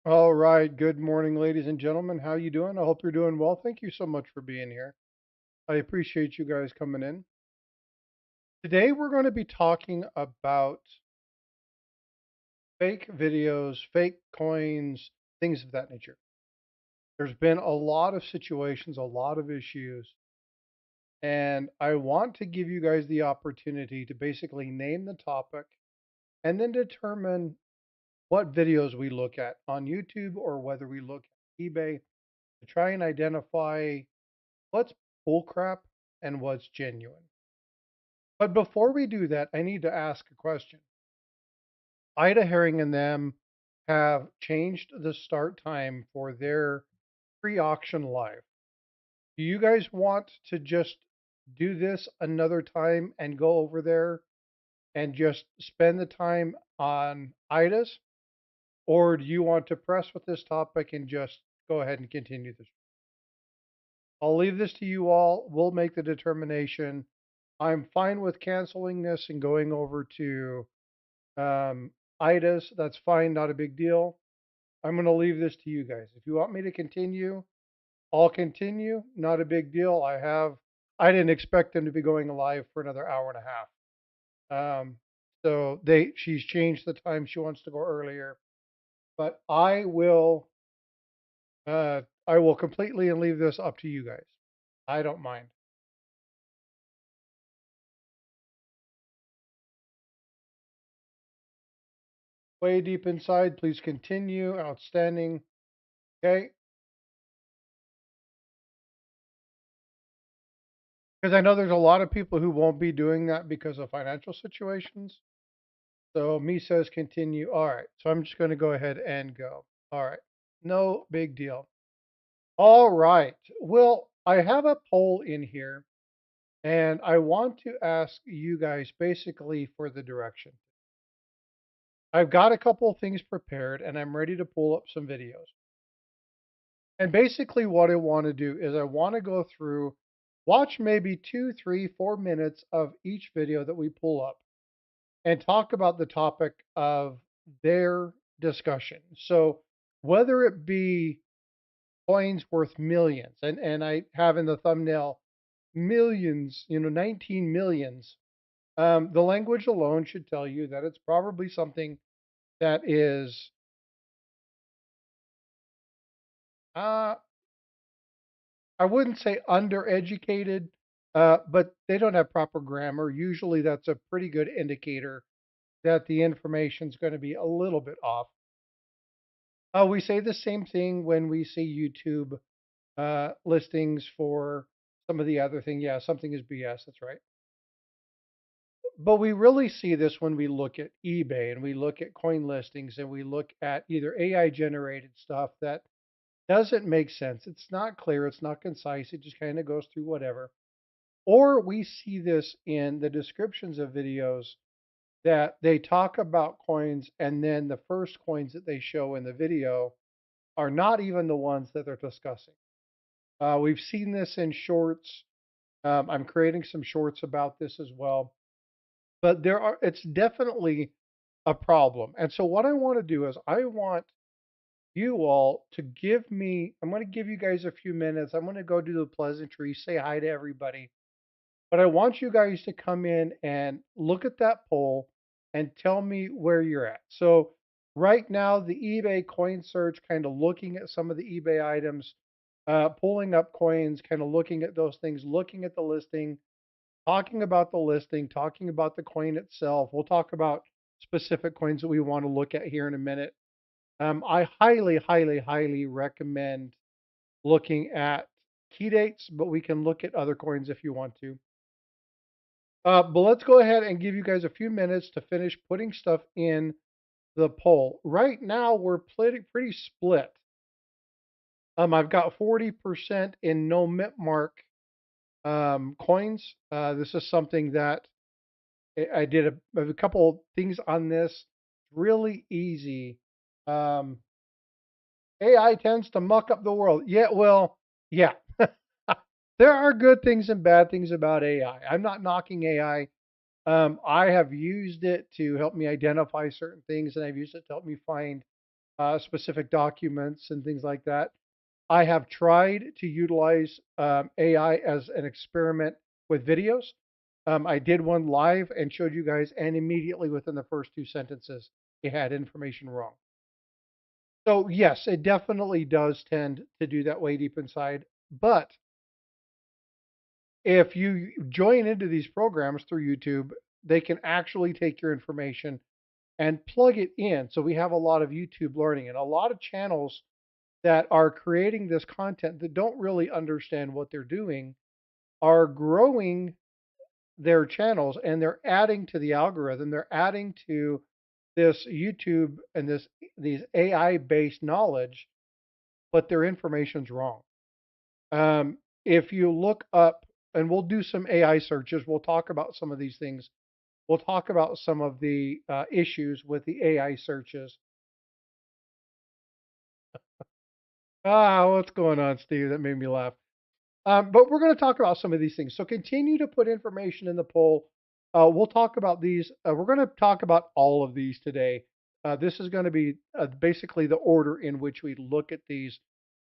All right. Good morning, ladies and gentlemen. How you doing? I hope you're doing well. Thank you so much for being here. I appreciate you guys coming in. Today we're going to be talking about fake videos, fake coins, things of that nature. There's been a lot of situations, a lot of issues, and I want to give you guys the opportunity to basically name the topic and then determine what videos we look at on YouTube or whether we look at eBay to try and identify what's bullcrap and what's genuine. But before we do that, I need to ask a question. Ida Herring and them have changed the start time for their pre-auction live. Do you guys want to just do this another time and go over there and just spend the time on Ida's? Or do you want to press with this topic and just go ahead and continue this? I'll leave this to you all. We'll make the determination. I'm fine with canceling this and going over to Ida's. That's fine, not a big deal. I'm going to leave this to you guys. If you want me to continue, I'll continue. Not a big deal. I didn't expect them to be going live for another hour and a half. She's changed the time. She wants to go earlier, but I will completely and leave this up to you guys. I don't mind. Way deep inside, please continue. Outstanding. Okay. Because I know there's a lot of people who won't be doing that because of financial situations. So me says continue. All right. So I'm just going to go ahead and go. All right. No big deal. All right. Well, I have a poll in here and I want to ask you guys basically for the direction. I've got a couple of things prepared and I'm ready to pull up some videos. And basically, what I want to do is I want to go through, watch maybe 2, 3, 4 minutes of each video that we pull up and talk about the topic of their discussion. So, whether it be coins worth millions, and I have in the thumbnail millions, 19 millions, the language alone should tell you that it's probably something that is uh, I wouldn't say undereducated, but they don't have proper grammar. Usually, that's a pretty good indicator that the information is going to be a little bit off. We say the same thing when we see YouTube listings for some of the other thing. Yeah, something is BS. That's right. But we really see this when we look at eBay and we look at coin listings and we look at either AI generated stuff that doesn't make sense. It's not clear. It's not concise. It just kind of goes through whatever. Or we see this in the descriptions of videos that they talk about coins and then the first coins that they show in the video are not even the ones that they're discussing. We've seen this in shorts. I'm creating some shorts about this as well. But it's definitely a problem. And so what I want to do is I want you all to I'm going to give you guys a few minutes. I'm going to go do the pleasantry, say hi to everybody. But I want you guys to come in and look at that poll and tell me where you're at. So right now, the eBay coin search, kind of looking at some of the eBay items, pulling up coins, kind of looking at those things, looking at the listing, talking about the listing, talking about the coin itself. We'll talk about specific coins that we want to look at here in a minute. I highly, highly, highly recommend looking at key dates, but we can look at other coins if you want to. But let's go ahead and give you guys a few minutes to finish putting stuff in the poll. Right now, we're pretty split. I've got 40% in no mint mark coins. This is something that I did a couple things on this. Really easy. Um, AI tends to muck up the world. Yeah, well, yeah. There are good things and bad things about AI. I'm not knocking AI. I have used it to help me identify certain things, and I've used it to help me find specific documents and things like that. I have tried to utilize AI as an experiment with videos. I did one live and showed you guys, and immediately within the first two sentences, it had information wrong. So, yes, it definitely does tend to do that way deep inside. But if you join into these programs through YouTube, they can actually take your information and plug it in. So, we have a lot of YouTube learning and a lot of channels that are creating this content that don't really understand what they're doing are growing their channels and they're adding to the algorithm. They're adding to this YouTube and these AI based knowledge, but their information's wrong. If you look up, and we'll do some AI searches, we'll talk about some of these things. We'll talk about some of the issues with the AI searches. What's going on, Steve? That made me laugh. But we're going to talk about some of these things. So continue to put information in the poll. We'll talk about these. We're going to talk about all of these today. This is going to be basically the order in which we look at these.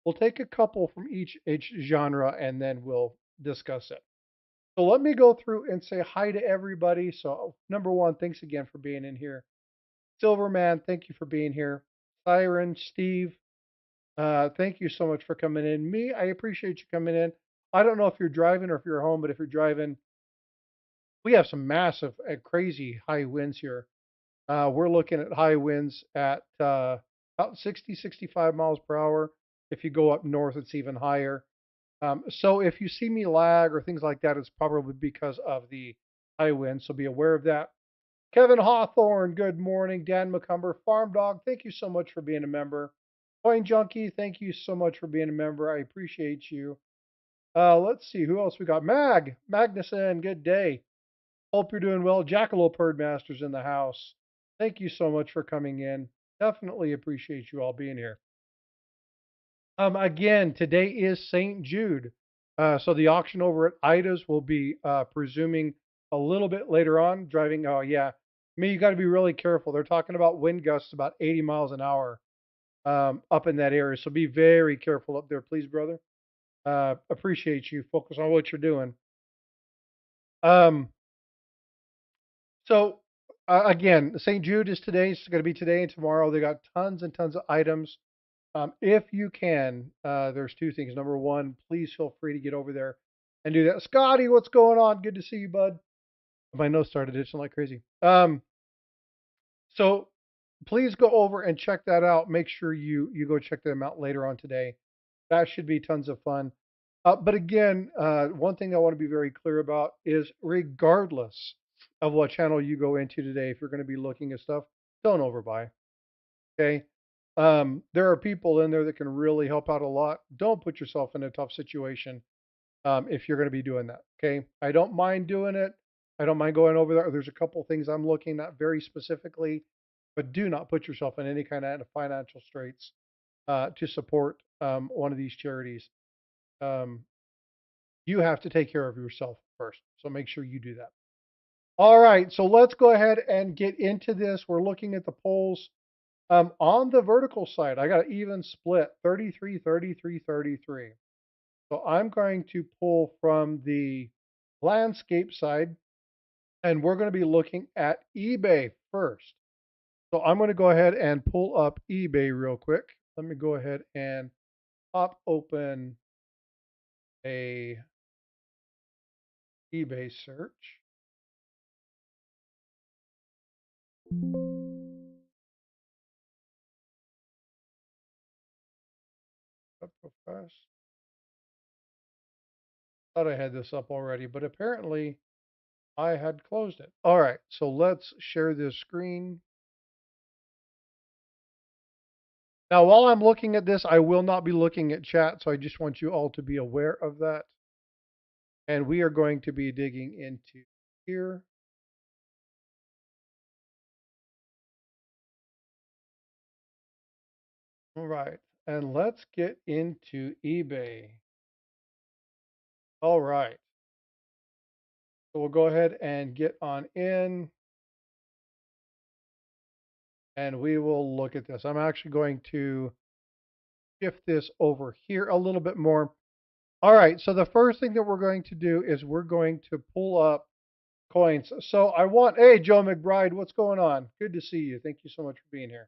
We'll take a couple from each genre and then we'll discuss it. So let me go through and say hi to everybody. So number one, thanks again for being in here. Silverman, thank you for being here. Siren, Steve, thank you so much for coming in. Me, I appreciate you coming in. I don't know if you're driving or if you're home, but if you're driving, we have some massive, crazy high winds here. We're looking at high winds at about 60, 65 miles per hour. If you go up north, it's even higher. So if you see me lag or things like that, it's probably because of the high wind. So be aware of that. Kevin Hawthorne, good morning. Dan McCumber, Farm Dog, thank you so much for being a member. Coin Junkie, thank you so much for being a member. I appreciate you. Let's see who else we got. Magnuson, good day. Hope you're doing well. Jackalope Herdmaster's in the house. Thank you so much for coming in. Definitely appreciate you all being here. Again, today is St. Jude. So the auction over at Ida's will be presuming a little bit later on. Driving, oh yeah, me, you got to be really careful. They're talking about wind gusts about 80 miles an hour up in that area. So be very careful up there, please, brother. Appreciate you. Focus on what you're doing. Um, so again, St. Jude is today. It's going to be today and tomorrow. They got tons and tons of items. If you can, there's two things. Number one, please feel free to get over there and do that. Scotty, what's going on? Good to see you, bud. My nose started itching like crazy. So please go over and check that out. Make sure you go check them out later on today. That should be tons of fun. But again, one thing I want to be very clear about is regardless of what channel you go into today, if you're going to be looking at stuff, don't overbuy. Okay. There are people in there that can really help out a lot. Don't put yourself in a tough situation if you're going to be doing that. Okay. I don't mind doing it. I don't mind going over there. There's a couple things I'm looking at very specifically, but do not put yourself in any kind of financial straits to support one of these charities. Um, you have to take care of yourself first. So make sure you do that. All right. So let's go ahead and get into this. We're looking at the polls. On the vertical side, I got an even split 33, 33, 33. So I'm going to pull from the landscape side and we're going to be looking at eBay first. So I'm going to go ahead and pull up eBay real quick. Let me go ahead and pop open a eBay search. Up real fast. Thought I had this up already, but apparently I had closed it. All right, so let's share this screen. Now, while I'm looking at this, I will not be looking at chat, so I just want you all to be aware of that. And we are going to be digging into here. All right, and let's get into eBay. All right, so we'll go ahead and get on in. and we will look at this. I'm actually going to shift this over here a little bit more. All right, so the first thing that we're going to do is we're going to pull up coins. So I want, hey, Joe McBride, what's going on? Good to see you. Thank you so much for being here.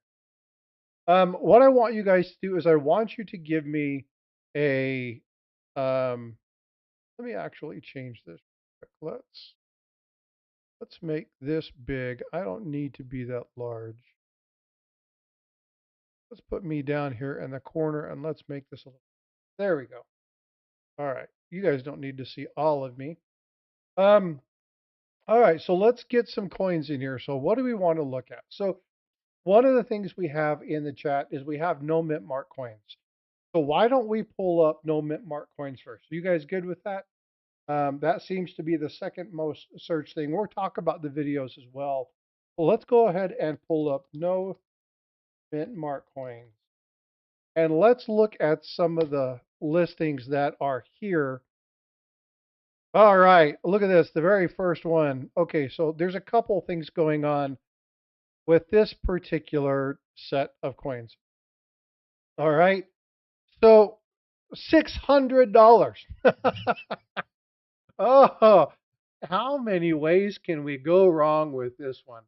What I want you guys to do is I want you to give me a, let me actually change this. Let's make this big. I don't need to be that large. Let's put me down here in the corner and let's make this a little. There we go. All right. You guys don't need to see all of me. Um, all right, so let's get some coins in here. So what do we want to look at? So one of the things we have in the chat is we have no mint mark coins. So why don't we pull up no mint mark coins first? Are you guys good with that? That seems to be the second most searched thing. We'll talk about the videos as well. Well, let's go ahead and pull up no mint mark coins. And let's look at some of the listings that are here. All right, look at this, the very first one. Okay, so there's a couple things going on with this particular set of coins. All right, so $600. Oh, how many ways can we go wrong with this one?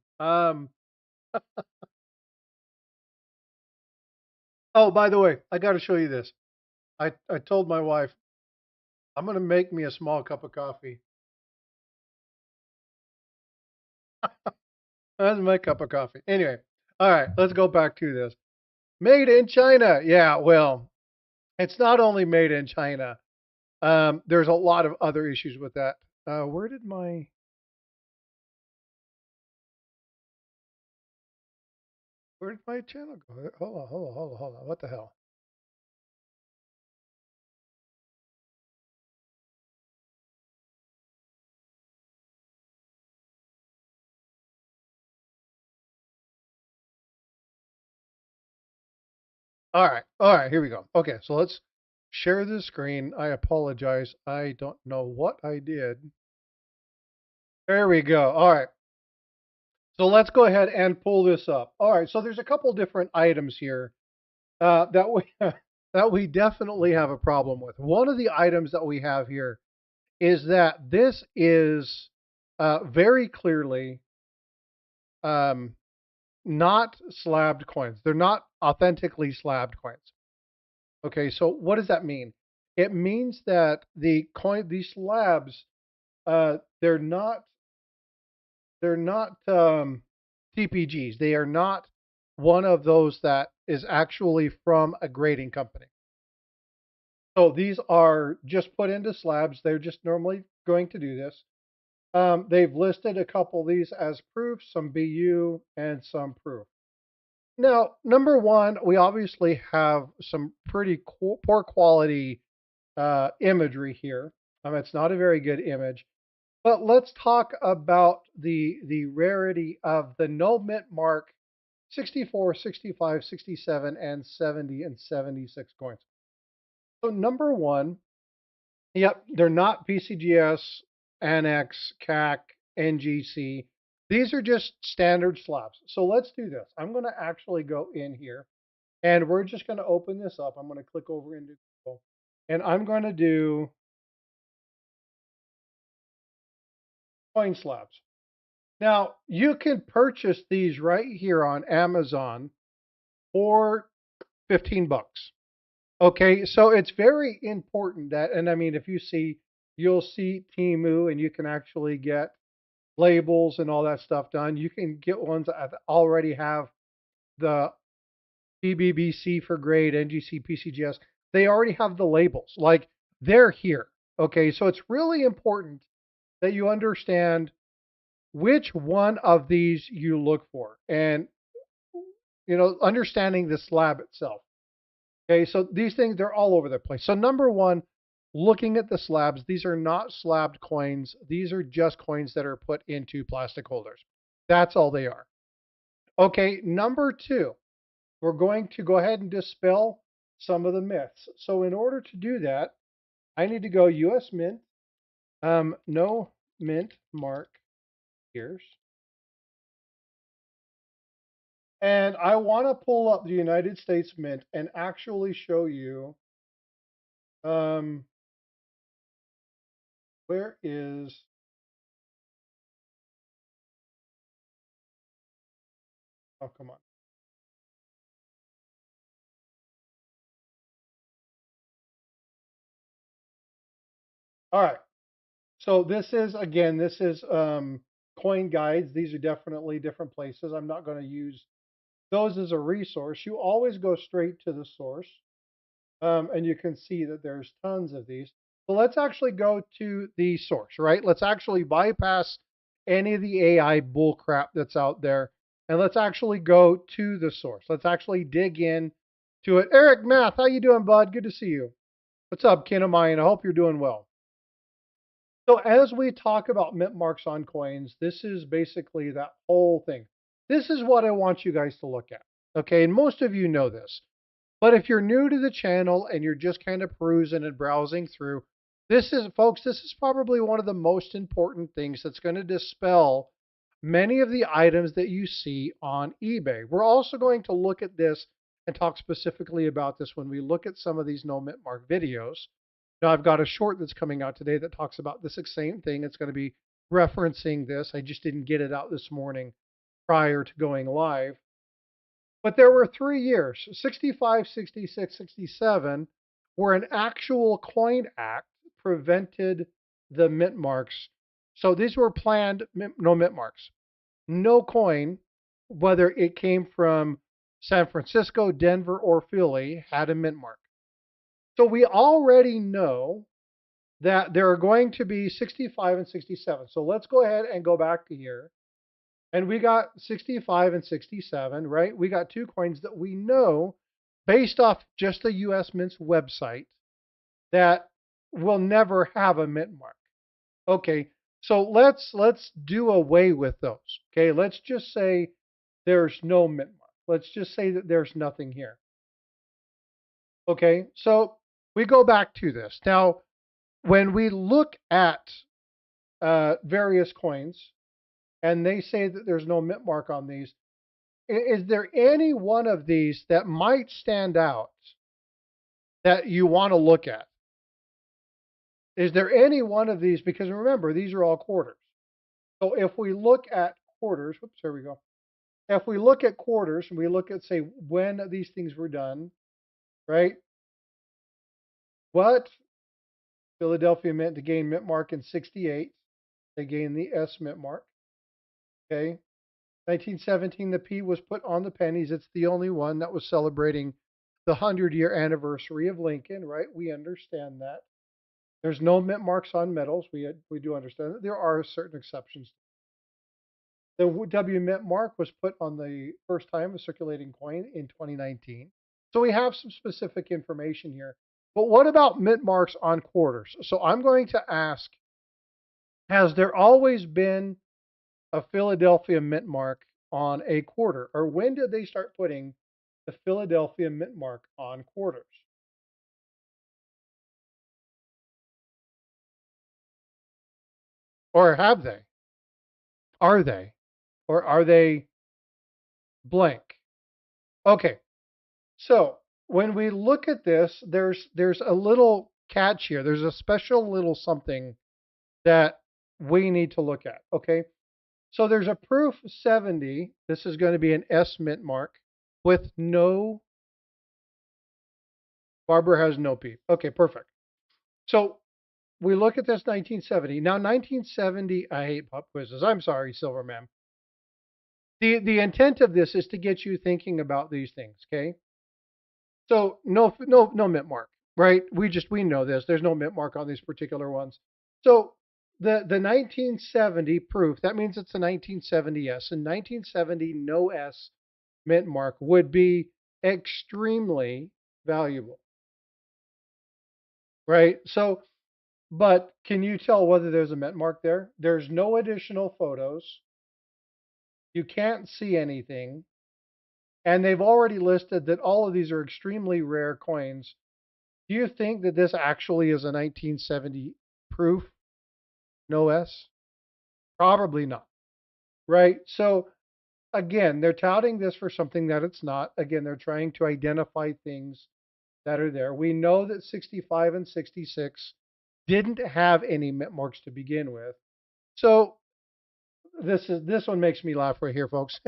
Oh, by the way, I got to show you this. I told my wife I'm going to make me a small cup of coffee. That's my cup of coffee. Anyway, all right, let's go back to this. Made in China. Yeah, well, it's not only made in China. There's a lot of other issues with that. Where did my channel go? Hold on. What the hell? All right, here we go. Okay, so let's share the screen. I apologize. I don't know what I did. There we go. All right. So let's go ahead and pull this up. All right. So there's a couple different items here that we that we definitely have a problem with. One of the items that we have here is that this is very clearly um, not slabbed coins. They're not authentically slabbed coins. Okay, so what does that mean? It means that these slabs, they're not TPGs. They are not one of those that is actually from a grading company. So these are just put into slabs. They're just normally going to do this. They've listed a couple of these as proof, some BU, and some proof. Now, number one, we obviously have some pretty poor quality imagery here. It's not a very good image. But let's talk about the rarity of the no mint mark 64, 65, 67, and 70 and 76 coins. So number one, yep, they're not PCGS, Annex, CAC, NGC. These are just standard slabs. So let's do this. I'm going to actually go in here and we're just going to open this up. I'm going to click over into Google and I'm going to do coin slabs. Now, you can purchase these right here on Amazon for 15 bucks. Okay, so it's very important that, and I mean, if you see, you'll see Temu and you can actually get labels and all that stuff done. You can get ones that already have the BBBC for grade, NGC, PCGS. They already have the labels, like they're here. Okay, so it's really important that you understand which one of these you look for and understanding the slab itself. Okay, so these things, they're all over the place. So number one, looking at the slabs, these are not slabbed coins. These are just coins that are put into plastic holders. That's all they are. Okay, number two, we're going to go ahead and dispel some of the myths. So in order to do that, I need to go US Mint, no mint mark here. And I want to pull up the United States Mint and actually show you um, where is, oh, come on. All right. So this is, again, this is coin guides. These are definitely different places. I'm not going to use those as a resource. You always go straight to the source. And you can see that there's tons of these. So let's actually go to the source, right? Let's actually bypass any of the AI bullcrap that's out there, and let's actually go to the source. Let's actually dig in to it. Eric Math, how you doing, bud? Good to see you. What's up, kin of mine? I hope you're doing well. So as we talk about mint marks on coins, this is basically that whole thing. This is what I want you guys to look at. Okay, and most of you know this. But if you're new to the channel and you're just kind of perusing and browsing through, this is, folks, this is probably one of the most important things that's going to dispel many of the items that you see on eBay. We're also going to look at this and talk specifically about this when we look at some of these no mint mark videos. Now, I've got a short that's coming out today that talks about this same thing. It's going to be referencing this. I just didn't get it out this morning prior to going live. But there were 3 years, 65, 66, 67, where an actual coin act prevented the mint marks. So these were planned no mint marks. No coin, whether it came from San Francisco, Denver, or Philly, had a mint mark. So we already know that there are going to be 65 and 67. So let's go ahead and go back to here. And we got 65 and 67, right? We got two coins that we know based off just the US Mint's website that will never have a mint mark. Okay, so let's do away with those. Okay, let's just say there's no mint mark. Let's just say that there's nothing here. Okay, so we go back to this. Now, when we look at various coins and they say that there's no mint mark on these, is there any one of these that might stand out that you want to look at? Is there any one of these? Because remember, these are all quarters. So if we look at quarters, whoops, there we go. If we look at quarters and we look at, say, when these things were done, right? What Philadelphia Mint to gain mint mark in 68. They gained the S mint mark. Okay. 1917, the P was put on the pennies. It's the only one that was celebrating the 100-year anniversary of Lincoln, right? We understand that. There's no mint marks on metals. We do understand that. There are certain exceptions. The W mint mark was put on the first time a circulating coin in 2019. So we have some specific information here. But what about mint marks on quarters? So I'm going to ask, has there always been a Philadelphia mint mark on a quarter? Or when did they start putting the Philadelphia mint mark on quarters? Or have they? Are they? Or are they blank? Okay, so when we look at this, there's a little catch here. There's a special little something that we need to look at. Okay, so there's a proof 70. This is going to be an S mint mark with no. Barbara has no P. Okay, perfect. So we look at this 1970. Now 1970. I hate pop quizzes. I'm sorry, Silverman. The intent of this is to get you thinking about these things. Okay. So no mint mark, right? We know this. There's no mint mark on these particular ones. So the 1970 proof, that means it's a 1970 S. And 1970 no S mint mark would be extremely valuable, right? So, but can you tell whether there's a mint mark there? There's no additional photos. You can't see anything. And they've already listed that all of these are extremely rare coins. Do you think that this actually is a 1970 proof? No S? Probably not. Right? So again, they're touting this for something that it's not. Again, they're trying to identify things that are there. We know that 65 and 66 didn't have any mint marks to begin with. So this one makes me laugh right here, folks.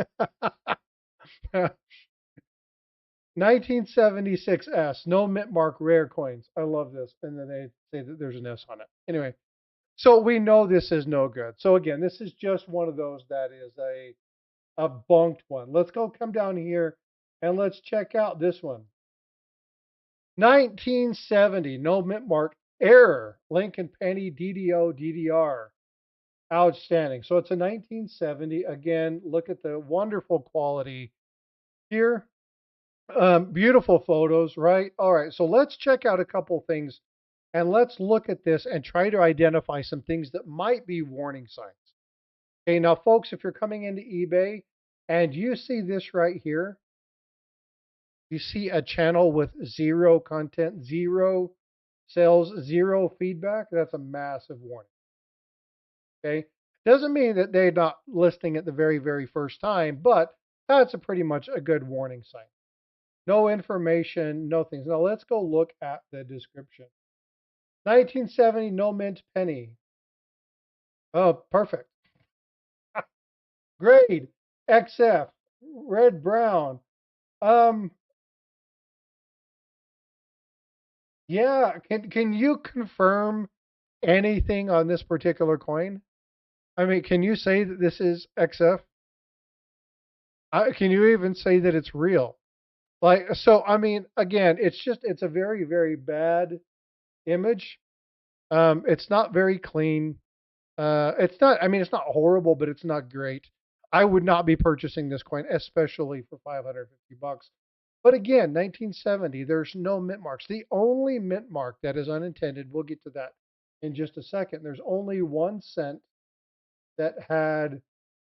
1976 S, no mint mark, rare coins. I love this. And then they say that there's an S on it. Anyway, so we know this is no good. So again, this is just one of those that is a bunked one. Let's go come down here and let's check out this one. 1970, no mint mark, error, Lincoln Penny DDO DDR. Outstanding. So it's a 1970. Again, look at the wonderful quality here. Beautiful photos, right? All right. So let's check out a couple things and let's look at this and try to identify some things that might be warning signs. Okay. Now, folks, if you're coming into eBay and you see this right here, you see a channel with zero content, zero sales, zero feedback. That's a massive warning. Okay. Doesn't mean that they're not listing it the very, very first time, but that's a pretty much a good warning sign. No information, no things. Now let's go look at the description. 1970, no mint penny. Oh, perfect. Grade XF, red brown. Um, yeah. Can you confirm anything on this particular coin? I mean, can you say that this is XF? Can you even say that it's real? Like, so, I mean, again, it's a very, very bad image. It's not very clean. It's not, I mean, it's not horrible, but it's not great. I would not be purchasing this coin, especially for 550 bucks. But again, 1970, there's no mint marks. The only mint mark that is unintended, we'll get to that in just a second. There's only 1 cent that had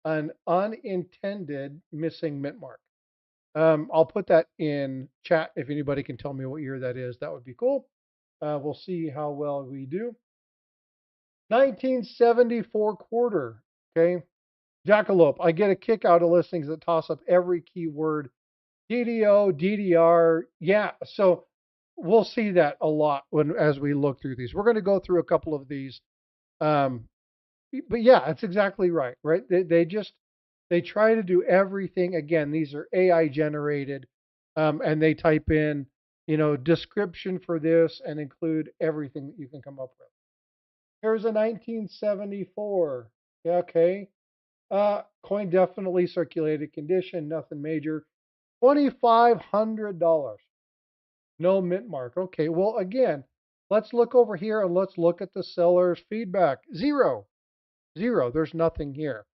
an unintended missing mint mark. I'll put that in chat if anybody can tell me what year that is. That would be cool. We'll see how well we do. 1974 quarter. Okay. Jackalope. I get a kick out of listings that toss up every keyword. DDO, DDR. Yeah. So we'll see that a lot as we look through these. We're going to go through a couple of these. Um, but yeah, that's exactly right. Right. They try to do everything. Again, these are AI generated, and they type in, description for this and include everything that you can come up with. Here's a 1974. Yeah, okay. Coin definitely circulated condition, nothing major. $2,500. No mint mark. Okay, well, again, let's look over here and let's look at the seller's feedback. Zero. Zero. There's nothing here.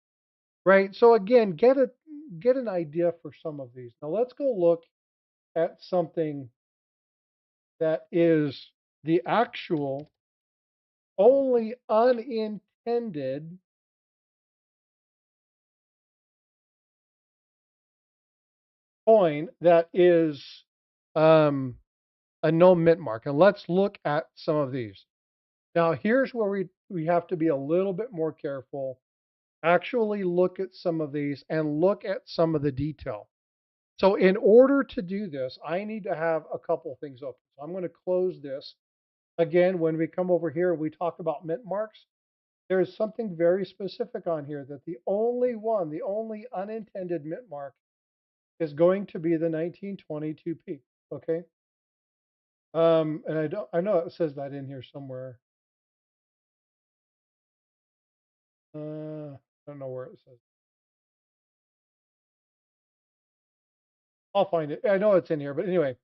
Right? So again, get an idea for some of these. Now let's go look at something that is the actual only unintended coin that is um, a no mint mark. And let's look at some of these. Now, here's where we have to be a little bit more careful. Actually look at some of these and look at some of the detail. So in order to do this, I need to have a couple things open. So I'm going to close this. Again, when we come over here, we talk about mint marks. There's something very specific on here that the only unintended mint mark is going to be the 1922p. Okay. And I know it says that in here somewhere. I don't know where it says. I'll find it. I know it's in here, but anyway,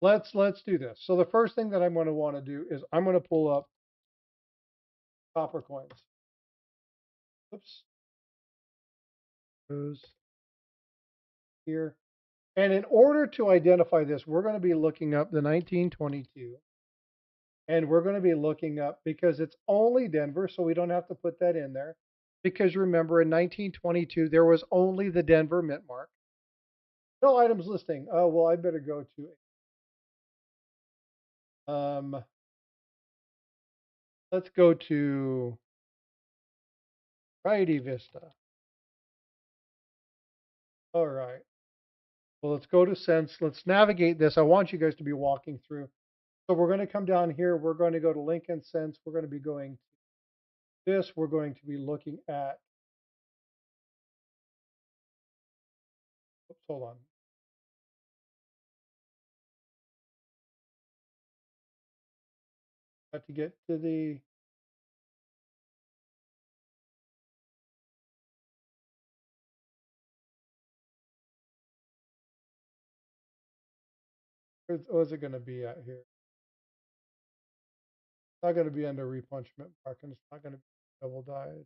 let's do this. So the first thing that I'm going to want to do is I'm going to pull up copper coins. Oops. Goes here. And in order to identify this, we're going to be looking up the 1922. And we're going to be looking up because it's only Denver, so we don't have to put that in there. Because remember, in 1922, there was only the Denver mint mark. No items listing. Oh, well, I better go to, let's go to Variety Vista. All right. Well, let's go to sense. Let's navigate this. I want you guys to be walking through. So we're going to come down here. We're going to go to link and sense. We're going to be going to this. We're going to be looking at, oops, hold on. Have to get to the, where's it going to be at here? It's not going to be under repunchment mark, and it's not going to be double dies.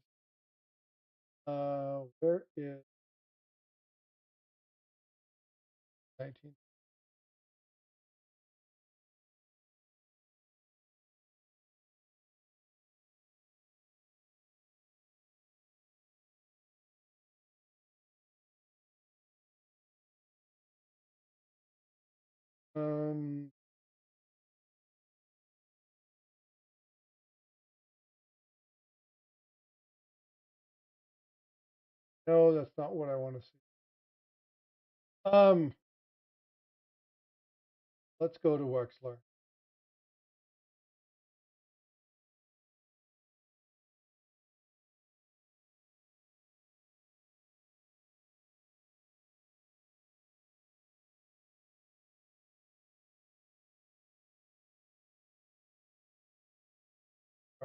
Where is 19? Um, no, that's not what I want to see. Um, let's go to Wexler.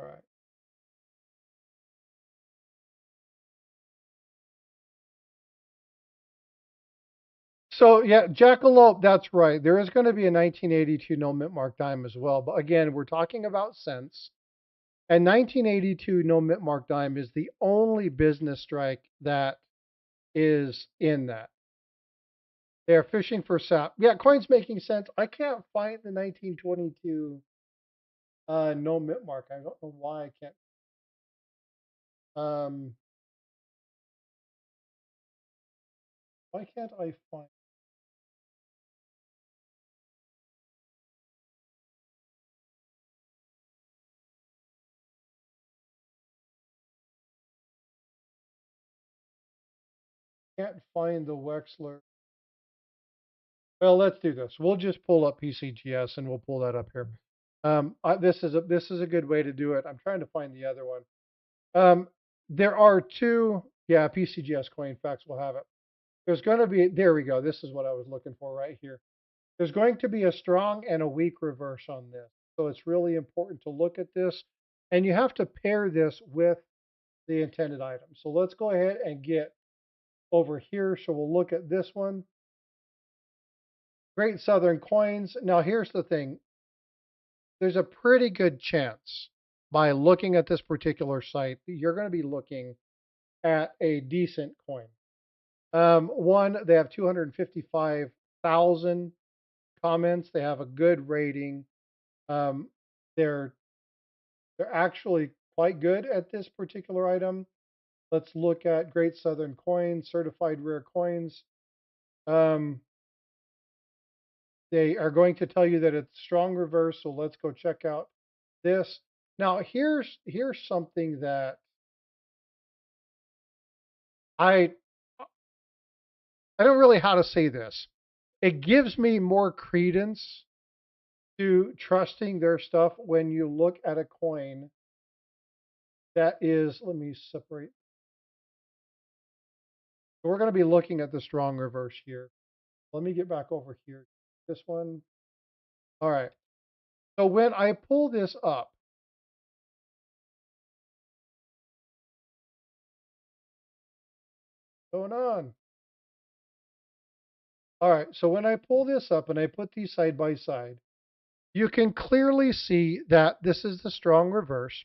All right. So yeah, Jackalope, that's right. There is going to be a 1982 no mint mark dime as well. But again, we're talking about cents. And 1982 no mint mark dime is the only business strike that is in that. They're fishing for sap. Yeah, coin's making sense. I can't find the 1922 no mint mark. I don't know why I can't. Um, why can't I find? Can't find the Wexler. Well, let's do this. We'll just pull up PCGS and we'll pull that up here. This is a good way to do it. I'm trying to find the other one. Um, there are two. Yeah, PCGS coin facts will have it. There's going to be. There we go. This is what I was looking for right here. There's going to be a strong and a weak reverse on this. So it's really important to look at this, and you have to pair this with the intended item. So let's go ahead and get over here. So we'll look at this one. Great Southern Coins. Now here's the thing. There's a pretty good chance by looking at this particular site that you're going to be looking at a decent coin. One, they have 255,000 comments. They have a good rating. Um, they're they're actually quite good at this particular item. Let's look at Great Southern Coins, certified rare coins. Um, they are going to tell you that it's strong reverse. So let's go check out this. Now here's something that I I don't really how to say this. It gives me more credence to trusting their stuff when you look at a coin that is, let me separate. We're going to be looking at the strong reverse here. Let me get back over here. This one. All right. So when I pull this up, going on. All right. So when I pull this up and I put these side by side, you can clearly see that this is the strong reverse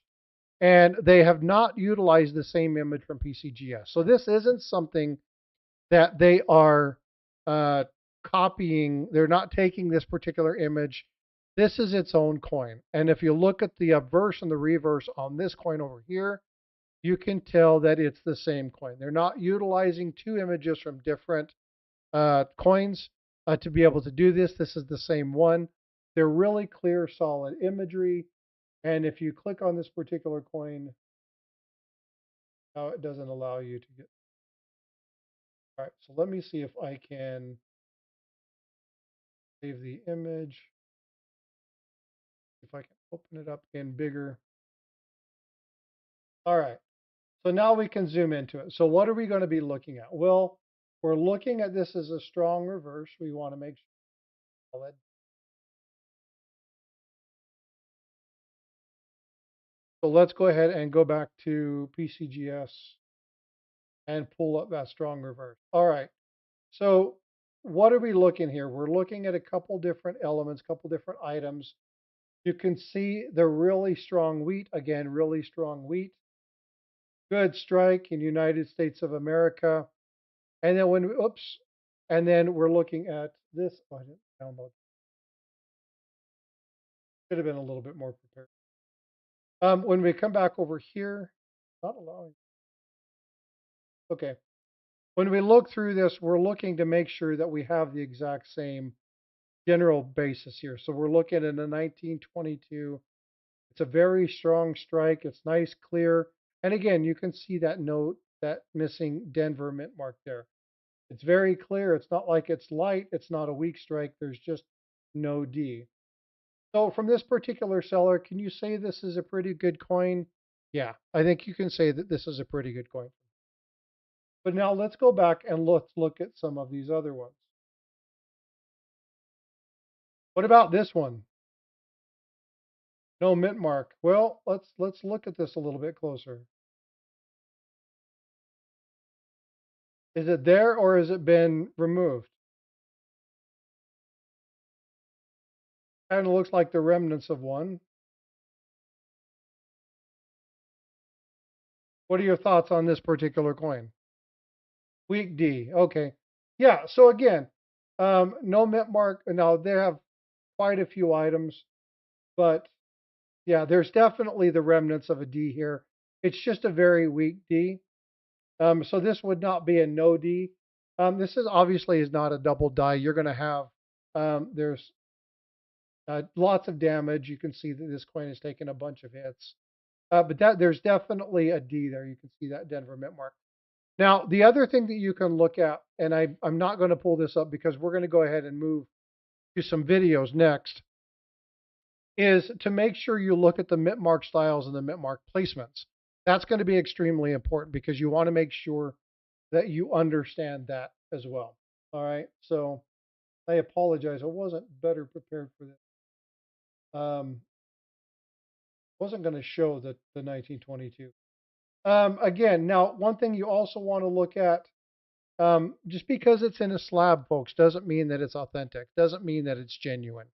and they have not utilized the same image from PCGS. So this isn't something that they are uh, copying. They're not taking this particular image. This is its own coin. And if you look at the obverse and the reverse on this coin over here, you can tell that it's the same coin. They're not utilizing two images from different coins to be able to do this. This is the same one. They're really clear, solid imagery. And if you click on this particular coin, now it doesn't allow you to get. All right, so let me see if I can save the image. If I can open it up in bigger. All right, so now we can zoom into it. So what are we going to be looking at? Well, we're looking at this as a strong reverse. We want to make sure solid. So let's go ahead and go back to PCGS and pull up that strong reverse. All right. So what are we looking here? We're looking at a couple different elements, couple different items. You can see the really strong wheat, again, really strong wheat. Good strike in United States of America. And then oops, and then we're looking at this. Oh, I didn't download. Should have been a little bit more prepared. When we come back over here, not allowing. Okay. When we look through this, we're looking to make sure that we have the exact same general basis here. So we're looking at a 1922. It's a very strong strike. It's nice, clear. And again, you can see that note, that missing Denver mint mark there. It's very clear. It's not like it's light. It's not a weak strike. There's just no D. So from this particular seller, can you say this is a pretty good coin? Yeah, I think you can say that this is a pretty good coin. But now let's go back and let's look at some of these other ones. What about this one? No mint mark. Well, let's look at this a little bit closer. Is it there or has it been removed? Kind of looks like the remnants of one. What are your thoughts on this particular coin? Weak D. Okay. Yeah. So again, no mint mark. Now they have quite a few items, but yeah, there's definitely the remnants of a D here. It's just a very weak D. So this would not be a no D. This is obviously is not a double die. You're going to have there's lots of damage. You can see that this coin has taken a bunch of hits. But there's definitely a D there. You can see that Denver mint mark. Now, the other thing that you can look at, and I'm not going to pull this up because we're going to go ahead and move to some videos next, is to make sure you look at the mint mark styles and the mint mark placements. That's going to be extremely important because you want to make sure that you understand that as well. All right. So I apologize. I wasn't better prepared for this. Wasn't going to show the 1922. Again, now one thing you also want to look at, just because it's in a slab, folks, doesn't mean that it's authentic. Doesn't mean that it's genuine.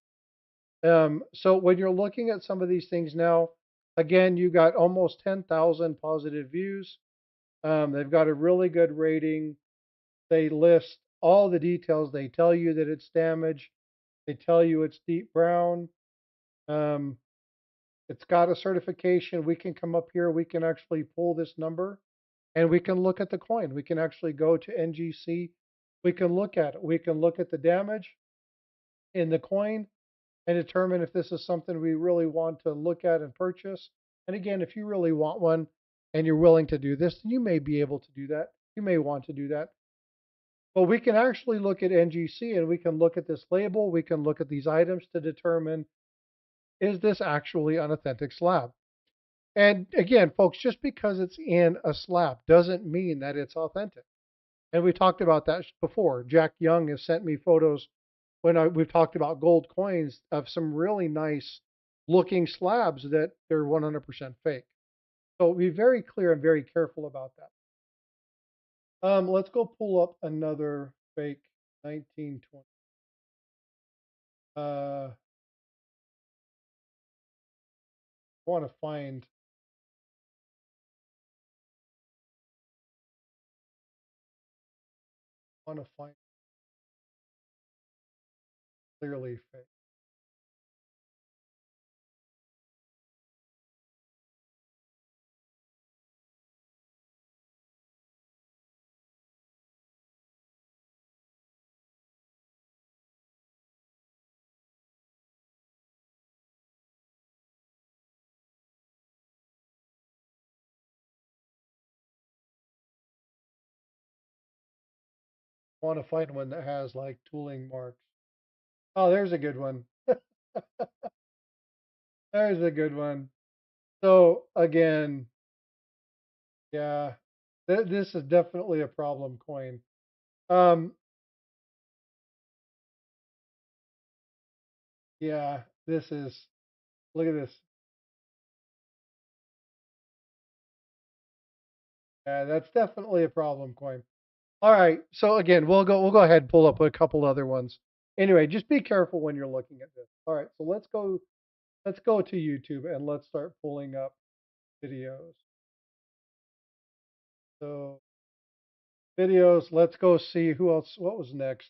So when you're looking at some of these things now, again, you got almost 10,000 positive views. They've got a really good rating. They list all the details. They tell you that it's damaged. They tell you it's deep brown. Um, it's got a certification. We can come up here. We can actually pull this number and we can look at the coin. We can actually go to NGC. We can look at it. We can look at the damage in the coin and determine if this is something we really want to look at and purchase. And again, if you really want one and you're willing to do this, then you may be able to do that. You may want to do that. But we can actually look at NGC and we can look at this label. We can look at these items to determine, is this actually an authentic slab? And again, folks, just because it's in a slab doesn't mean that it's authentic. And we talked about that before. Jack Young has sent me photos when we've talked about gold coins of some really nice looking slabs that they're 100% fake. So be very clear and very careful about that. Let's go pull up another fake 1920. I want to find clearly fake. I want to find one that has like tooling marks. Oh, there's a good one. There's a good one. So again, yeah, this is definitely a problem coin. Um, yeah, this is. Look at this. Yeah, that's definitely a problem coin. All right. So again, we'll go ahead and pull up a couple other ones. Anyway, just be careful when you're looking at this. All right. So let's go to YouTube and let's start pulling up videos. So videos, let's go see who else what was next.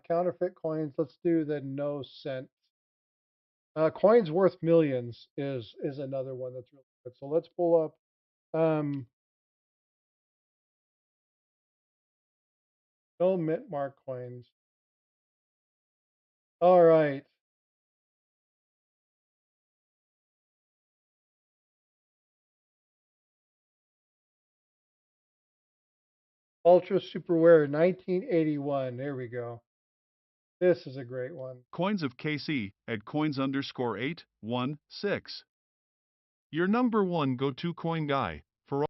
Counterfeit coins. Let's do the no cent. Coins worth millions is another one that's really good. So let's pull up no mint mark coins. All right. Ultra super rare 1981. There we go. This is a great one. Coins of KC at coins_816. Your number one go-to coin guy for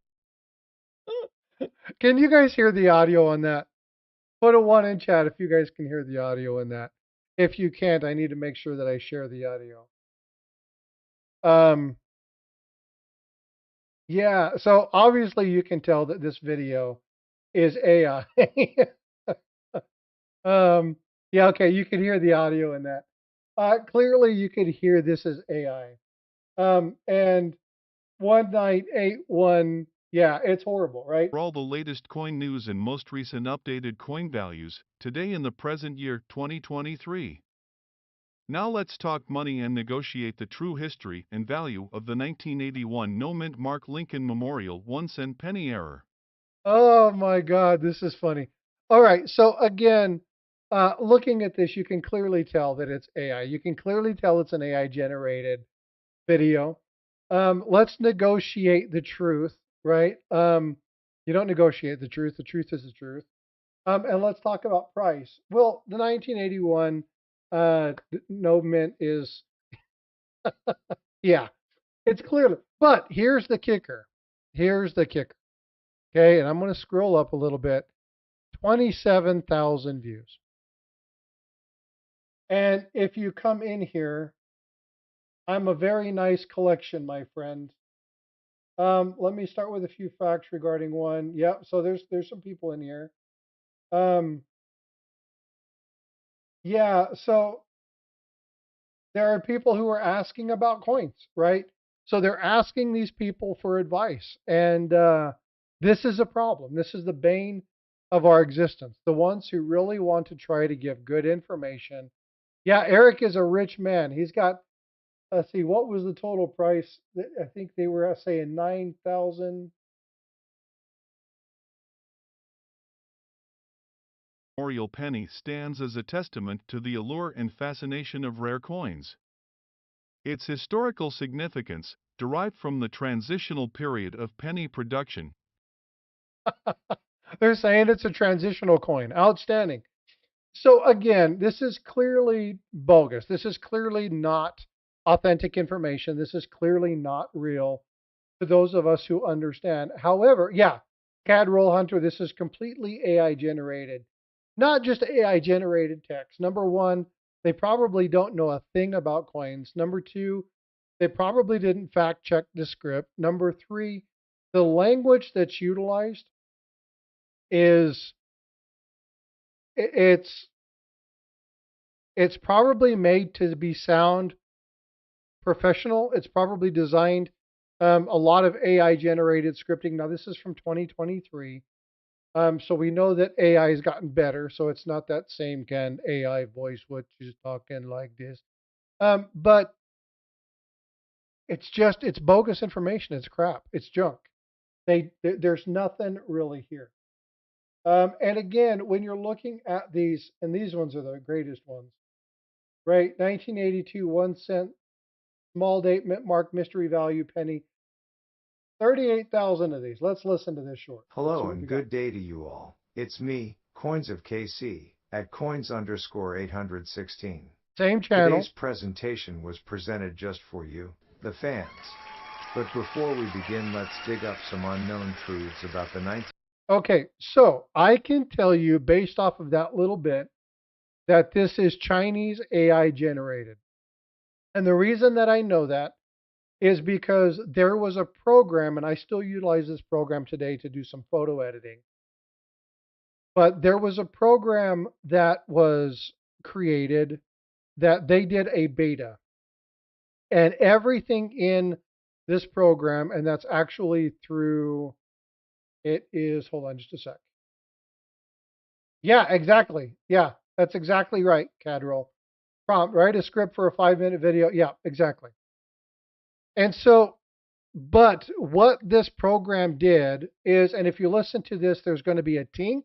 Can you guys hear the audio on that? Put a one in chat if you guys can hear the audio in that. If you can't, I need to make sure that I share the audio. Um, yeah, so obviously you can tell that this video is AI. Yeah, okay, you can hear the audio in that. Clearly you could hear this is AI. And 1981, yeah, it's horrible, right? all the latest coin news and most recent updated coin values today in the present year 2023. Now let's talk money and negotiate the true history and value of the 1981 no mint mark Lincoln Memorial 1 cent penny error. Oh my God, this is funny. All right, so again, looking at this, you can clearly tell that it's AI. You can clearly tell it's an AI generated video. Let's negotiate the truth, right? You don't negotiate the truth. The truth is the truth. And let's talk about price. Well, the 1981 no mint is, yeah, it's clearly. But here's the kicker. Here's the kicker. Okay, and I'm going to scroll up a little bit. 27,000 views. And if you come in here, I'm a very nice collection, my friend. Let me start with a few facts regarding one. Yep, so there's some people in here. Um, yeah, so there are people who are asking about coins, right? So they're asking these people for advice, and this is a problem. This is the bane of our existence. The ones who really want to try to give good information. Yeah, Eric is a rich man. He's got, let's see, what was the total price? I think they were saying 9,000. Memorial penny stands as a testament to the allure and fascination of rare coins. Its historical significance, derived from the transitional period of penny production, They're saying it's a transitional coin. Outstanding. So again, this is clearly bogus. This is clearly not authentic information. This is clearly not real to those of us who understand. However, yeah, CAD Roll Hunter, this is completely AI generated. Not just AI generated text. Number one, they probably don't know a thing about coins. Number two, they probably didn't fact check the script. Number three, the language that's utilized is it's it's probably made to be sound professional. It's probably designed a lot of AI generated scripting. Now this is from 2023. So we know that AI has gotten better. So it's not that same kind of AI voice which is talking like this. But it's bogus information. It's crap. It's junk. There's nothing really here. And again, when you're looking at these, and these ones are the greatest ones, right? 1982, 1 cent, small date, mint mark, mystery value, penny. 38,000 of these. Let's listen to this short. Let's see Hello what we and got. good day to you all. It's me, Coins of KC, at coins_816. Same Today's channel. presentation was presented just for you, the fans. But before we begin, let's dig up some unknown truths about the 19... Okay, so I can tell you based off of that little bit that this is Chinese AI generated. And the reason that I know that is because there was a program, and I still utilize this program today to do some photo editing. But there was a program that was created that they did a beta. And everything in this program, and that's actually through, it is, hold on just a sec. Yeah, exactly. Yeah, that's exactly right, Cadrol. Prompt, write a script for a 5-minute video. Yeah, exactly. And so, but what this program did is, and if you listen to this, there's going to be a tink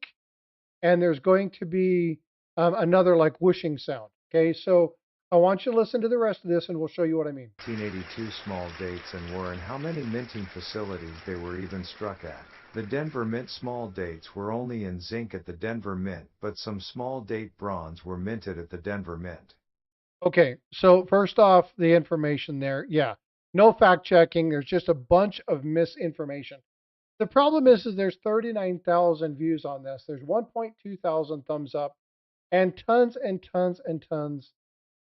and there's going to be another like whooshing sound. Okay, so I want you to listen to the rest of this and we'll show you what I mean. 1982 small dates and were and how many minting facilities they were even struck at. The Denver Mint small dates were only in zinc at the Denver Mint, but some small date bronze were minted at the Denver Mint. Okay, so first off, the information there, yeah, no fact checking. There's just a bunch of misinformation. The problem is there's 39,000 views on this. There's 1.2 thousand thumbs up and tons and tons and tons.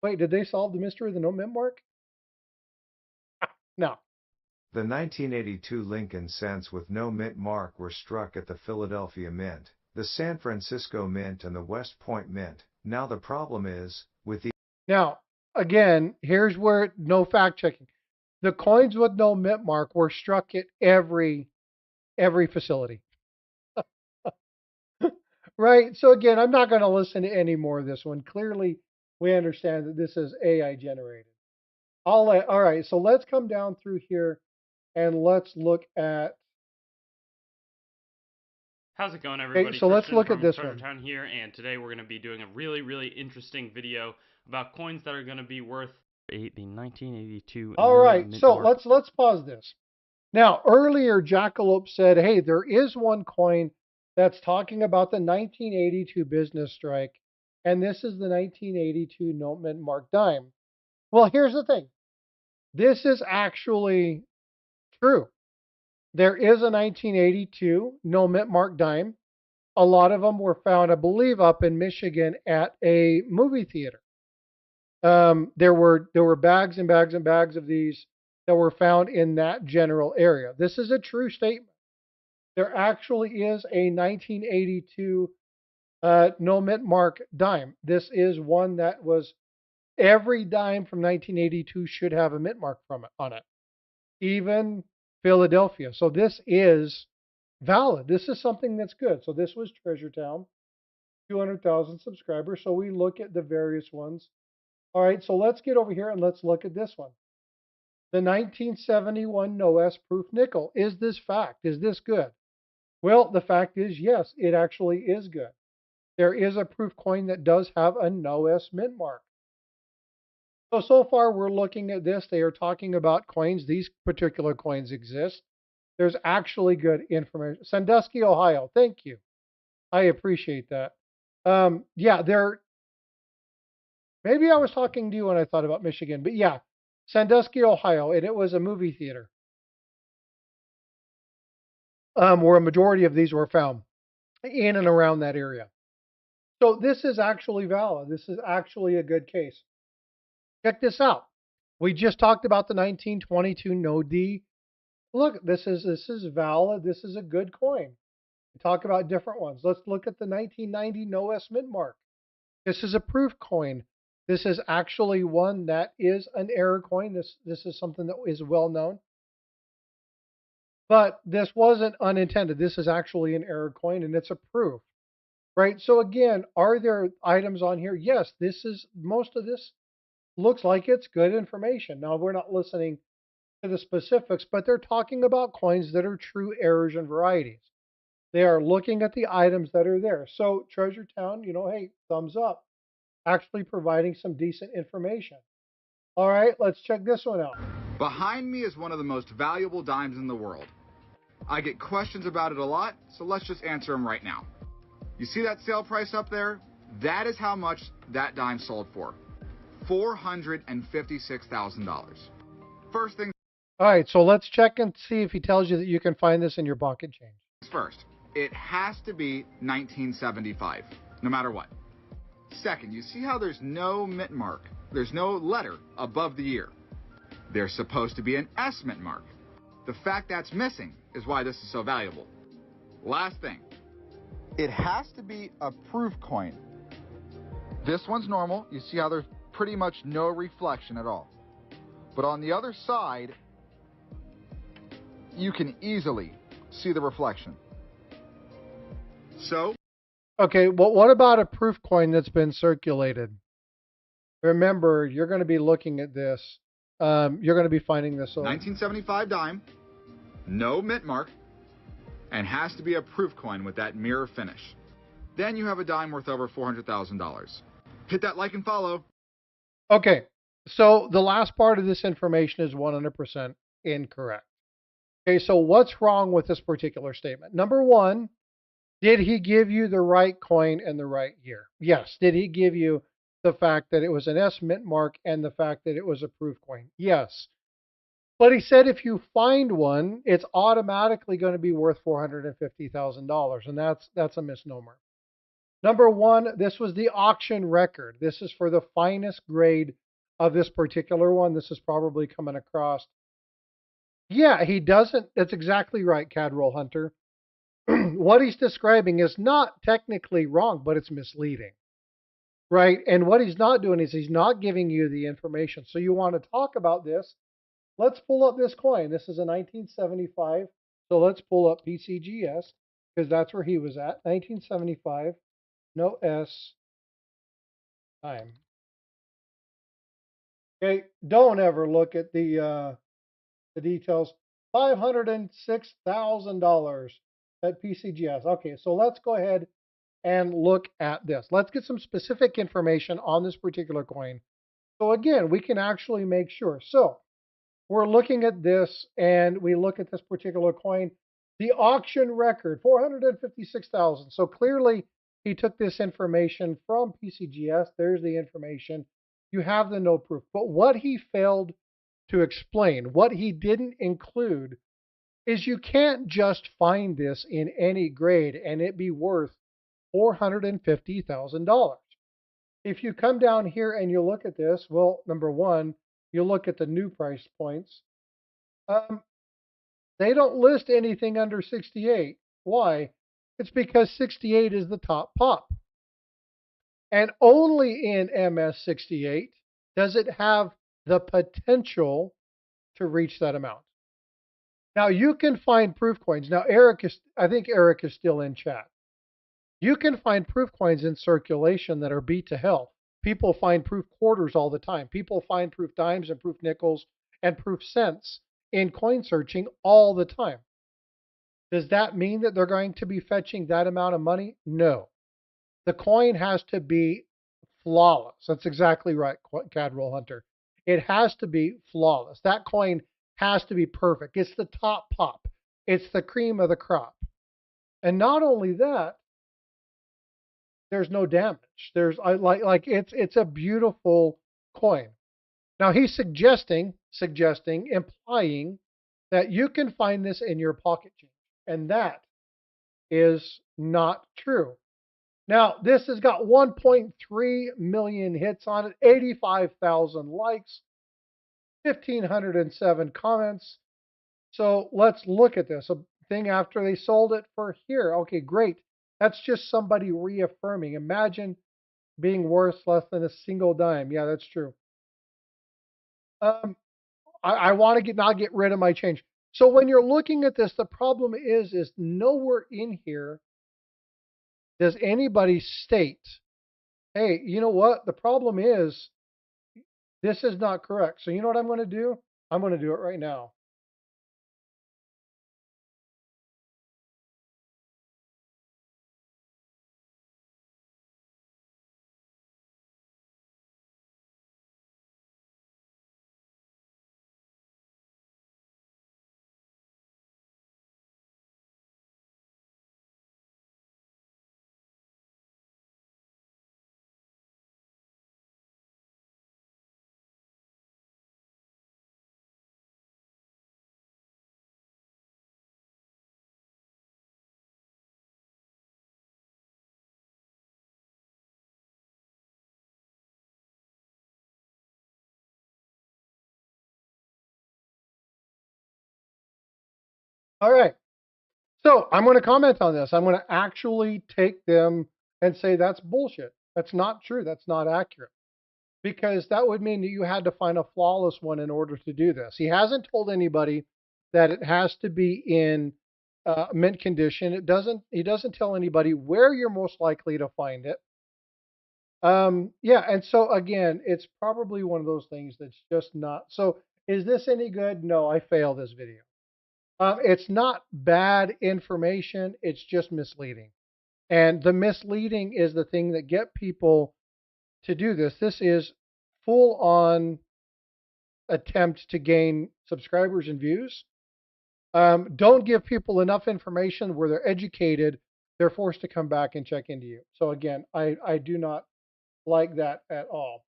Wait, did they solve the mystery of the no mint mark? No. The 1982 Lincoln cents with no mint mark were struck at the Philadelphia Mint, the San Francisco Mint, and the West Point Mint. Now the problem is, with the... Now, again, here's where no fact checking. The coins with no mint mark were struck at every facility. Right? So again, I'm not going to listen to any more of this one. Clearly, we understand that this is AI generated. All right, so let's come down through here and let's look at... How's it going, Okay, everybody? so let's Christian look at from this Treasure one. Town here, and today we're going to be doing a really interesting video about coins that are going to be worth the 1982. All right, so let's pause this. Now, earlier Jackalope said, hey, there is one coin that's talking about the 1982 business strike, and this is the 1982 no mint mark dime. Well, here's the thing. This is actually true. There is a 1982 no mint mark dime. A lot of them were found, I believe, up in Michigan at a movie theater. There were bags and bags and bags of these that were found in that general area. This is a true statement. There actually is a 1982 no mint mark dime. This is one that was every dime from 1982 should have a mint mark from it on it, even Philadelphia. So this is valid. This is something that's good. So this was Treasure Town, 200,000 subscribers. So we look at the various ones. All right, so let's get over here and let's look at this one. The 1971 NOS proof nickel. Is this fact? Is this good? Well, the fact is, yes, it actually is good. There is a proof coin that does have a NOS mint mark. So far we're looking at this. They are talking about coins. These particular coins exist. There's actually good information. Sandusky, Ohio. Thank you. I appreciate that. Yeah, maybe I was talking to you when I thought about Michigan, but yeah, Sandusky, Ohio, and it was a movie theater where a majority of these were found in and around that area. So this is actually valid. This is actually a good case. Check this out. We just talked about the 1922 no D. Look, this is valid. This is a good coin. We talk about different ones. Let's look at the 1990 NOS mint mark. This is a proof coin. This is actually one that is an error coin. This is something that is well known. But this wasn't unintended. This is actually an error coin and it's a proof. Right? So again, are there items on here? Yes, most of this looks like it's good information. Now we're not listening to the specifics, but they're talking about coins that are true errors and varieties. They are looking at the items that are there. So Treasure Town, hey, thumbs up. Actually providing some decent information. All right, let's check this one out. Behind me is one of the most valuable dimes in the world. I get questions about it a lot, so let's just answer them right now. You see that sale price up there? That is how much that dime sold for. $456,000. First things All right, so let's check and see if he tells you that you can find this in your pocket change. first, it has to be 1975, no matter what. Second, you see how there's no mint mark? There's no letter above the year. There's supposed to be an S mint mark. The fact that's missing is why this is so valuable. Last thing, it has to be a proof coin. This one's normal. You see how there's pretty much no reflection at all. But on the other side, you can easily see the reflection. So, Okay, well, what about a proof coin that's been circulated? Remember, you're going to be looking at this. You're going to be finding this. 1975 dime, no mint mark, and has to be a proof coin with that mirror finish. Then you have a dime worth over $400,000. Hit that like and follow. Okay, so the last part of this information is 100% incorrect. Okay, so what's wrong with this particular statement? Number one, did he give you the right coin and the right year? Yes. Did he give you the fact that it was an S mint mark and the fact that it was a proof coin? Yes. But he said if you find one, it's automatically going to be worth $450,000, and that's a misnomer. Number one, this was the auction record. This is for the finest grade of this particular one. This is probably coming across. Yeah, he doesn't. That's exactly right, Cadroll Hunter. What he's describing is not technically wrong, but it's misleading, right? And what he's not doing is he's not giving you the information. So you want to talk about this. Let's pull up this coin. This is a 1975. So let's pull up PCGS because that's where he was at. 1975, no S, time. Okay, don't ever look at the details. $506,000 at PCGS. Okay, so let's go ahead and look at this. Let's get some specific information on this particular coin. So again, we can actually make sure. So we're looking at this and we look at this particular coin. The auction record, 456,000. So clearly he took this information from PCGS. There's the information. You have the no proof. But what he failed to explain, what he didn't include, is you can't just find this in any grade and it be worth $450,000. If you come down here and you look at this, well, number one, you look at the new price points. They don't list anything under 68. Why? It's because 68 is the top pop. And only in MS68 does it have the potential to reach that amount. Now you can find proof coins. Now I think Eric is still in chat. You can find proof coins in circulation that are beat to hell. People find proof quarters all the time. People find proof dimes and proof nickels and proof cents in coin searching all the time. Does that mean that they're going to be fetching that amount of money? No. The coin has to be flawless. That's exactly right, Cadroll Hunter. It has to be flawless. That coin has to be perfect. It's the top pop. It's the cream of the crop. And not only that, there's no damage. It's a beautiful coin. Now he's suggesting, implying that you can find this in your pocket change, and that is not true. Now this has got 1.3 million hits on it, 85,000 likes, 1,507 comments. So let's look at this. A thing after they sold it for here. Okay, great. That's just somebody reaffirming. Imagine being worth less than a single dime. Yeah, that's true. I want to not get rid of my change. So when you're looking at this, the problem is nowhere in here does anybody state, hey, you know what? The problem is this is not correct. So you know what I'm going to do? I'm going to do it right now. All right. So I'm going to comment on this. I'm going to actually take them and say that's bullshit. That's not true. That's not accurate. Because that would mean that you had to find a flawless one in order to do this. He hasn't told anybody that it has to be in mint condition. It doesn't. He doesn't tell anybody where you're most likely to find it. Yeah, and so again, it's probably one of those things that's just not. So is this any good? No, I fail this video. It's not bad information. It's just misleading. And the misleading is the thing that get people to do this. This is full on attempt to gain subscribers and views. Don't give people enough information where they're educated. They're forced to come back and check into you. So again, I do not like that at all.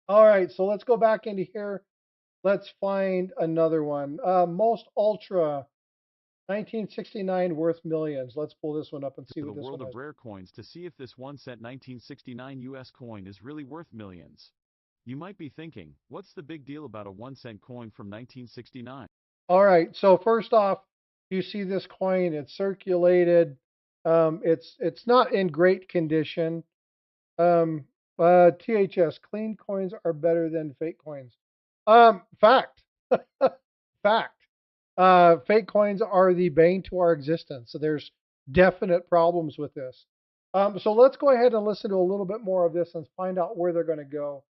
All right, so let's go back into here. Let's find another one. Most Ultra 1969 worth millions. Let's pull this one up and see To the what this world one of has. rare coins to see if this 1 cent 1969 US coin is really worth millions. You might be thinking, what's the big deal about a 1 cent coin from 1969? All right, so first off, you see this coin. It's circulated. It's not in great condition. Um, THS, clean coins are better than fake coins. Fact, fact. Fake coins are the bane to our existence. So there's definite problems with this. So let's go ahead and listen to a little bit more of this and find out where they're going to go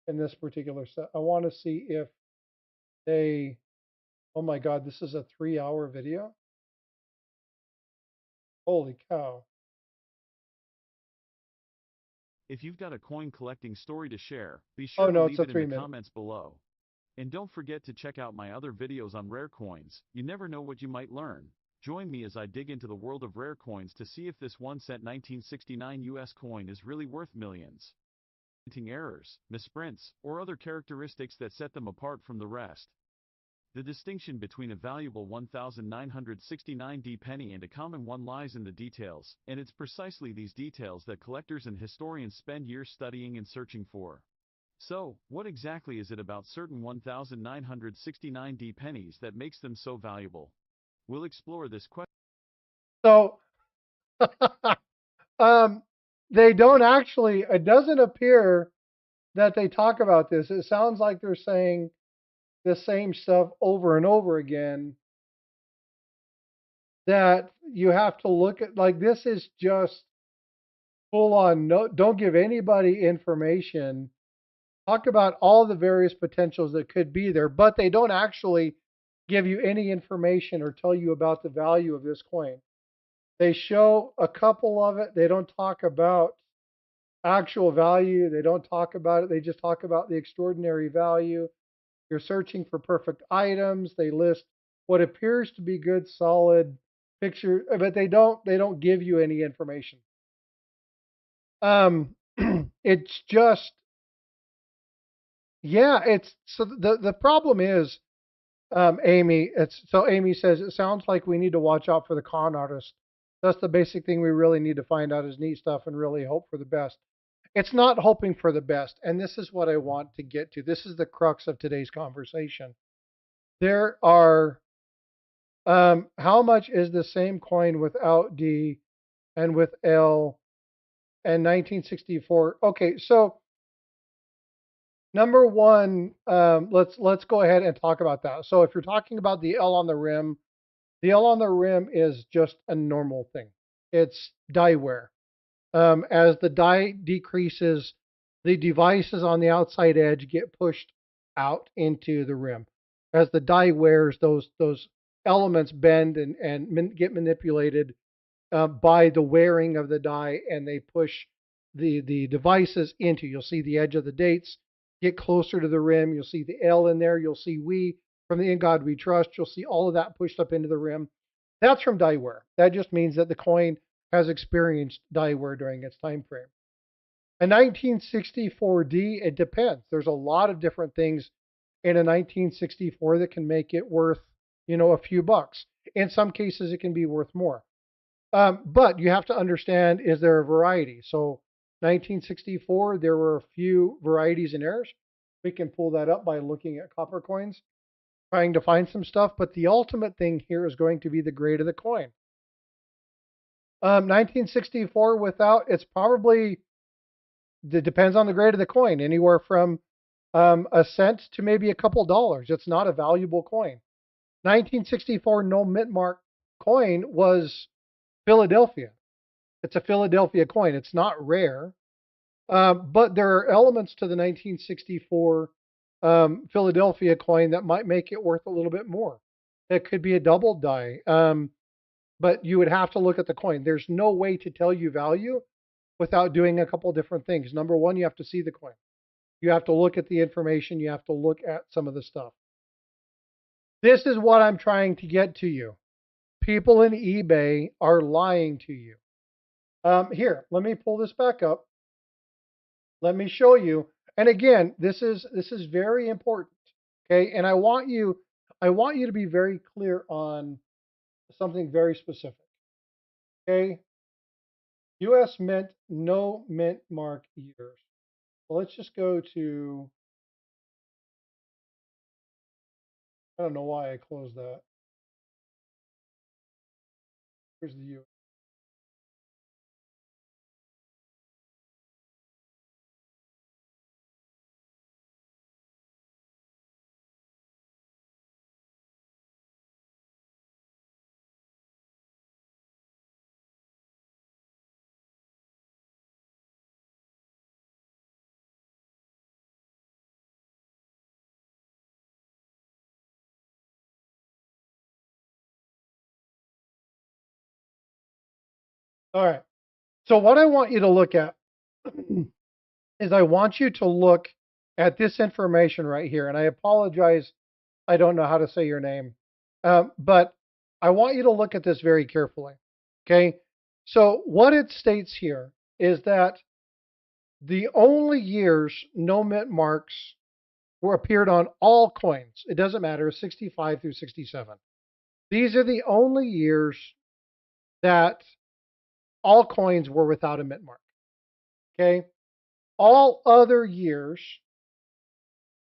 in this particular set. I want to see if they, oh my God, this is a 3 hour video. Holy cow. If you've got a coin collecting story to share, be Oh sure to no, it's leave a it in 3 minute. comments below. And don't forget to check out my other videos on rare coins. You never know what you might learn. Join me as I dig into the world of rare coins to see if this 1 cent 1969 US coin is really worth millions. Errors, misprints, or other characteristics that set them apart from the rest. The distinction between a valuable 1969 penny and a common one lies in the details, and it's precisely these details that collectors and historians spend years studying and searching for. So, what exactly is it about certain 1969 pennies that makes them so valuable? We'll explore this question. So, um, they don't actually, it doesn't appear that they talk about this. It sounds like they're saying the same stuff over and over again, that you have to look at, like, this is just full on. No, don't give anybody information. Talk about all the various potentials that could be there, but they don't actually give you any information or tell you about the value of this coin. They show a couple of it. They don't talk about actual value. They don't talk about it. They just talk about the extraordinary value. You're searching for perfect items. They list what appears to be good, solid picture, but they don't give you any information. Um, it's just, yeah. It's so the problem is, Amy. It's so Amy says it sounds like we need to watch out for the con artist. That's the basic thing we really need to find out is neat stuff and really hope for the best. It's not hoping for the best, and this is what I want to get to. This is the crux of today's conversation. There are, how much is the same coin without D and with L and 1964? Okay, so number one, let's go ahead and talk about that. So if you're talking about the L on the rim, the L on the rim is just a normal thing. It's die wear. As the die decreases, the devices on the outside edge get pushed out into the rim. As the die wears, those elements bend and get manipulated by the wearing of the die, and they push the devices into. You'll see the edge of the dates get closer to the rim. You'll see the L in there. You'll see "We from the In God We Trust." You'll see all of that pushed up into the rim. That's from die wear. That just means that the coin has experienced die wear during its time frame. A 1964D, it depends. There's a lot of different things in a 1964 that can make it worth, a few bucks. In some cases, it can be worth more. But you have to understand, is there a variety? So 1964, there were a few varieties and errors. We can pull that up by looking at copper coins. trying to find some stuff, but the ultimate thing here is going to be the grade of the coin. 1964 without, it's probably, it depends on the grade of the coin, anywhere from a cent to maybe a couple dollars. It's not a valuable coin. 1964 no mint mark coin was Philadelphia. It's a Philadelphia coin. It's not rare, but there are elements to the 1964 Philadelphia coin that might make it worth a little bit more. It could be a double die, but you would have to look at the coin. There's no way to tell you value without doing a couple different things. Number one, you have to see the coin. You have to look at the information. You have to look at some of the stuff. This is what I'm trying to get to you. People in eBay are lying to you. Here, let me pull this back up. Let me show you. And again, this is very important. Okay, and I want you to be very clear on something very specific. Okay, U.S. Mint, no mint mark years. Well, let's just go to. I don't know why I closed that. Here's the U.S. All right. So what I want you to look at is I want you to look at this information right here. And I apologize, I don't know how to say your name, but I want you to look at this very carefully. Okay. So what it states here is that the only years no mint marks were appeared on all coins. It doesn't matter, 65 through 67. These are the only years that all coins were without a mint mark. Okay. All other years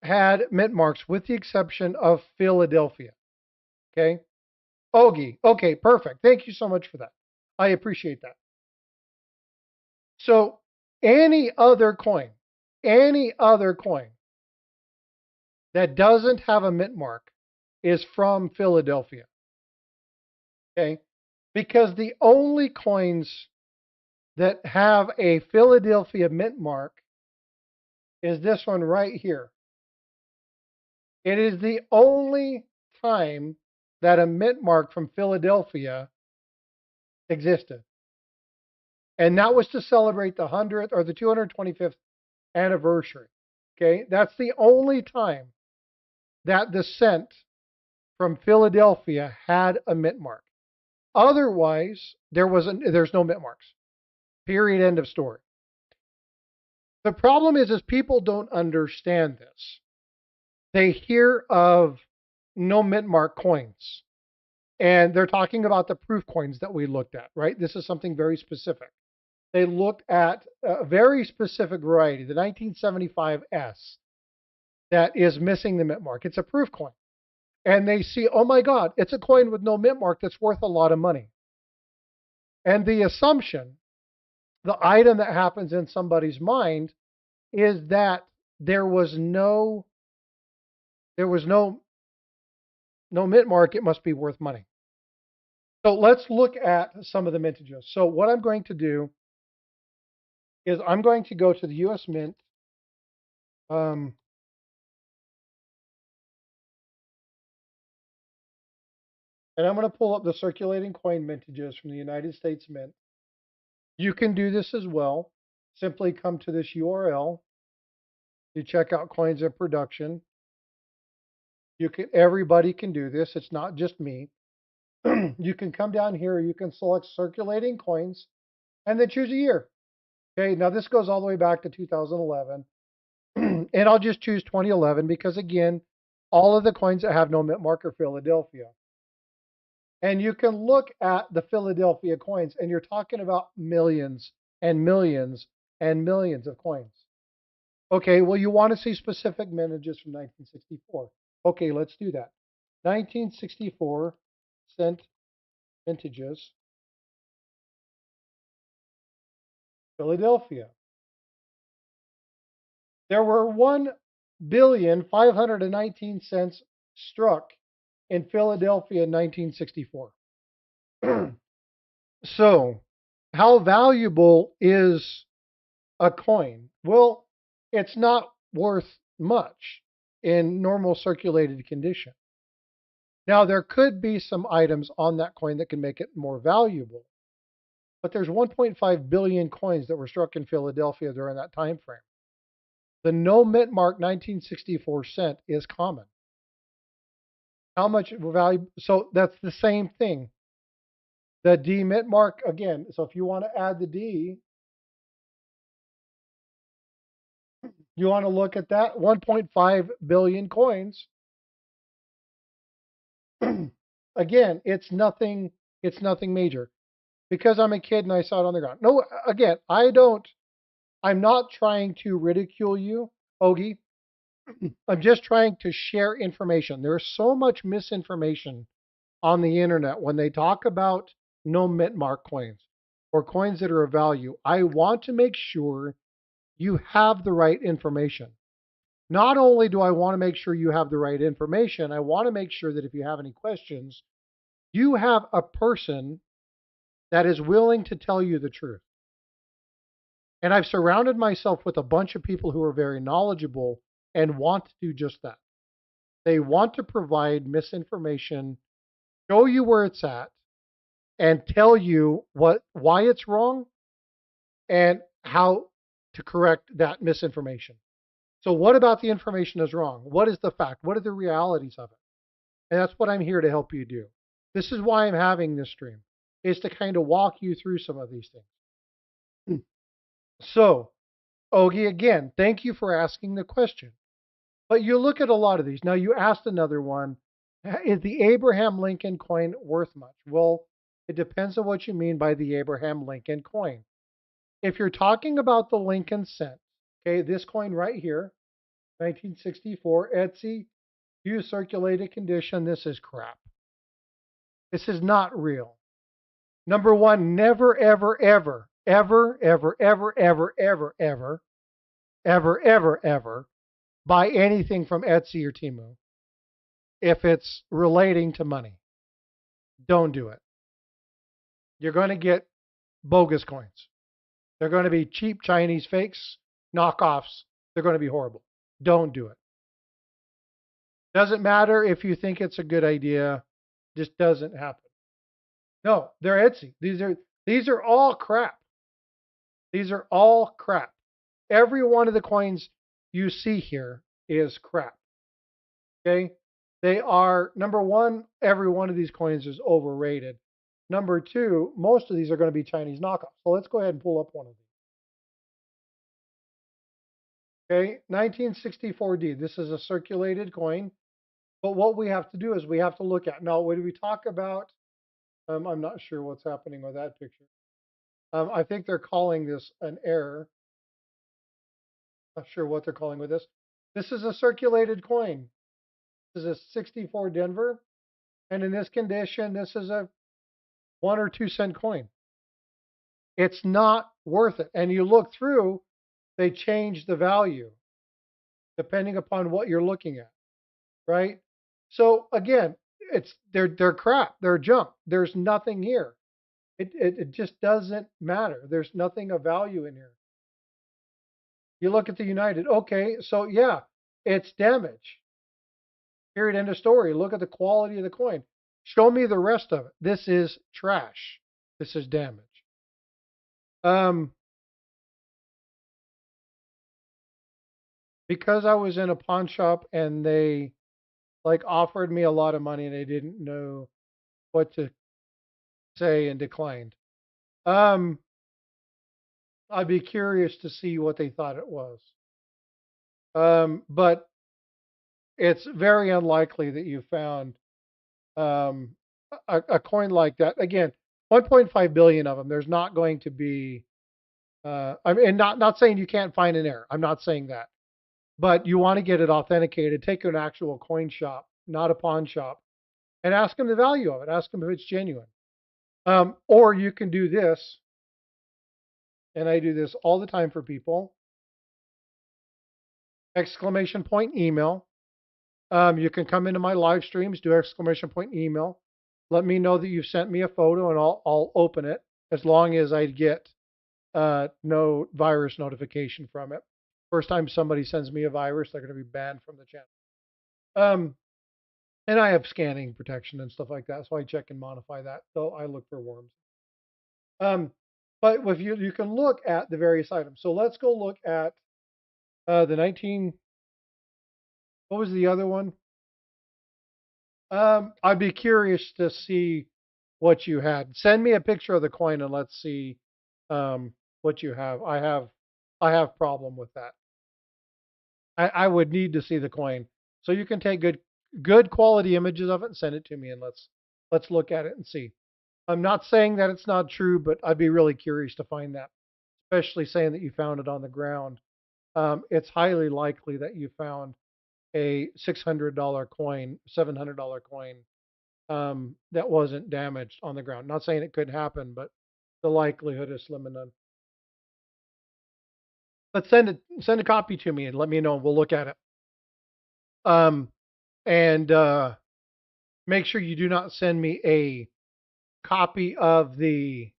had mint marks with the exception of Philadelphia. Okay. Ogie. Okay, perfect. Thank you so much for that. I appreciate that. So any other coin that doesn't have a mint mark is from Philadelphia. Okay. Because the only coins that have a Philadelphia mint mark is this one right here. It is the only time that a mint mark from Philadelphia existed. And that was to celebrate the 100th or the 225th anniversary. Okay, that's the only time that the cent from Philadelphia had a mint mark. Otherwise, there's no mint marks. Period. End of story. The problem is people don't understand this. They hear of no mint mark coins, and they're talking about the proof coins that we looked at, right? This is something very specific. They looked at a very specific variety, the 1975S, that is missing the mint mark. It's a proof coin. And they see, oh my God, it's a coin with no mint mark that's worth a lot of money. And the assumption, the item that happens in somebody's mind is that there was no mint mark, it must be worth money. So let's look at some of the mintages. So what I'm going to do is I'm going to go to the US Mint. And I'm going to pull up the circulating coin mintages from the United States Mint. You can do this as well. Simply come to this URL. You check out coins in production. Everybody can do this. It's not just me. You can come down here. You can select circulating coins and then choose a year. Okay, now this goes all the way back to 2011. And I'll just choose 2011 because, again, all of the coins that have no mint mark are Philadelphia. And you can look at the Philadelphia coins, and you're talking about millions and millions and millions of coins. Okay, well, you want to see specific mintages from 1964. Okay, let's do that. 1964 cent vintages, Philadelphia. There were 1,519 cents struck in Philadelphia in 1964. So, how valuable is a coin? Well, it's not worth much in normal circulated condition. Now, there could be some items on that coin that can make it more valuable, but there's 1.5 billion coins that were struck in Philadelphia during that time frame. The no mint mark 1964 cent is common. How much value? So that's the same thing. The D mint mark again. So if you want to add the D, you want to look at that 1.5 billion coins. Again, it's nothing. It's nothing major because I'm a kid and I saw it on the ground. No, again, I don't. I'm not trying to ridicule you, Ogie. I'm just trying to share information. There's so much misinformation on the internet when they talk about no mint mark coins or coins that are of value. I want to make sure you have the right information. Not only do I want to make sure you have the right information, I want to make sure that if you have any questions, you have a person that is willing to tell you the truth. And I've surrounded myself with a bunch of people who are very knowledgeable and want to do just that. They want to provide misinformation, show you where it's at, and tell you why it's wrong and how to correct that misinformation. So what about the information is wrong? What is the fact? What are the realities of it? And that's what I'm here to help you do. This is why I'm having this stream, is to kind of walk you through some of these things. So, Ogie, again, thank you for asking the question. But you look at a lot of these. Now, you asked another one. Is the Abraham Lincoln coin worth much? Well, it depends on what you mean by the Abraham Lincoln coin. If you're talking about the Lincoln cent, okay, this coin right here, 1964, Etsy, used circulated condition, this is crap. This is not real. Number one, never, ever, ever, ever, ever, ever, ever, ever, ever, ever, ever, ever buy anything from Etsy or Temu if it's relating to money. Don't do it. You're going to get bogus coins. They're going to be cheap Chinese fakes, knockoffs. They're going to be horrible. Don't do it. Doesn't matter if you think it's a good idea. Just doesn't happen. No, they're Etsy. These are all crap. These are all crap. Every one of the coins you see here is crap. Okay? They are, number one, every one of these coins is overrated. Number two, most of these are going to be Chinese knockoffs. So let's go ahead and pull up one of these. Okay, 1964D. This is a circulated coin. But what we have to do is we have to look at, now, when we talk about, I'm not sure what's happening with that picture. I think they're calling this an error. Not sure what they're calling with this. This is a circulated coin. This is a 64 Denver. And in this condition, this is a 1 or 2 cent coin. It's not worth it. And you look through, they change the value depending upon what you're looking at, right? So again, they're crap. They're junk. There's nothing here. It just doesn't matter. There's nothing of value in here. You look at the United. Okay, so yeah, it's damage. Period. End of story. Look at the quality of the coin. Show me the rest of it. This is trash. This is damage. Because I was in a pawn shop and they like offered me a lot of money and they didn't know what to say and declined. I'd be curious to see what they thought it was. But it's very unlikely that you found a coin like that. Again, 1.5 billion of them. There's not going to be. I mean, not saying you can't find an error. I'm not saying that. But you want to get it authenticated. Take it to an actual coin shop, not a pawn shop, and ask them the value of it. Ask them if it's genuine. Or you can do this, and I do this all the time for people. Exclamation point email. You can come into my live streams, do exclamation point email. Let me know that you've sent me a photo, and I'll open it as long as I get no virus notification from it. First time somebody sends me a virus, they're going to be banned from the channel. And I have scanning protection and stuff like that, so I check and modify that. So I look for worms. But if you can look at the various items. So let's go look at the 19. What was the other one? I'd be curious to see what you had. Send me a picture of the coin and let's see what you have. I have problem with that. I would need to see the coin. So you can take good quality images of it and send it to me, and let's look at it and see. I'm not saying that it's not true, but I'd be really curious to find that, especially saying that you found it on the ground. It's highly likely that you found a $600 coin, $700 coin that wasn't damaged on the ground. Not saying it could happen, but the likelihood is slim and none. But send a copy to me and let me know. We'll look at it. And make sure you do not send me a copy of the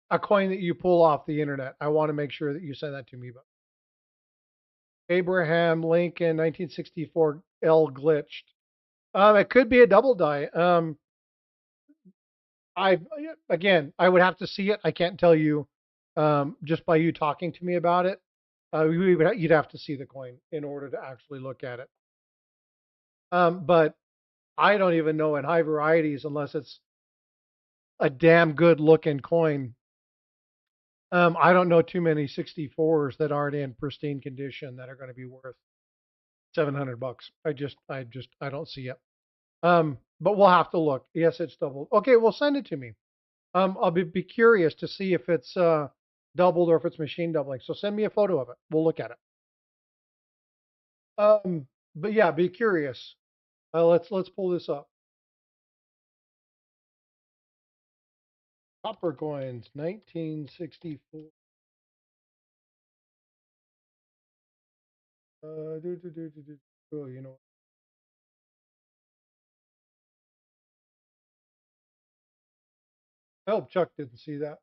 a coin that you pull off the internet. I want to make sure that you send that to me. But Abraham Lincoln 1964 L glitched. It could be a double die. I would have to see it. I can't tell you just by you talking to me about it. You'd have to see the coin in order to actually look at it. But I don't even know in high varieties unless it's a damn good looking coin. I don't know too many 64s that aren't in pristine condition that are going to be worth $700. I don't see it. But we'll have to look. Yes, it's doubled. Okay, well, send it to me. I'll be curious to see if it's doubled or if it's machine doubling. So send me a photo of it. We'll look at it. But yeah, be curious. Let's pull this up. Copper coins, 1964. Oh, you know. I hope Chuck didn't see that.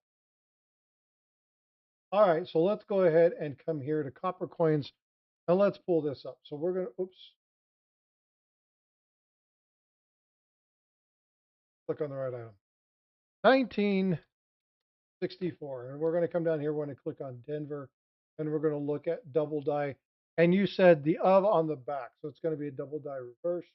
All right, so let's go ahead and come here to copper coins, and let's pull this up. So we're gonna, click on the right item. 1964, and we're gonna come down here. We're gonna click on Denver, and we're gonna look at double die. And you said the of on the back, so it's gonna be a double die reverse.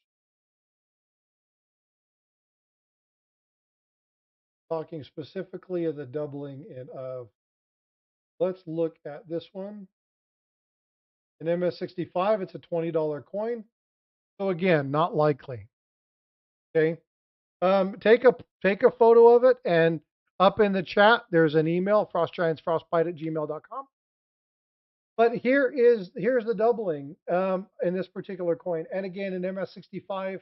Talking specifically of the doubling in of. Let's look at this one. An MS65, it's a $20 coin. So again, not likely. Okay. Take a photo of it, and up in the chat, there's an email, frostgiantsfrostbyte@gmail.com. But here's the doubling in this particular coin. And again, in MS65,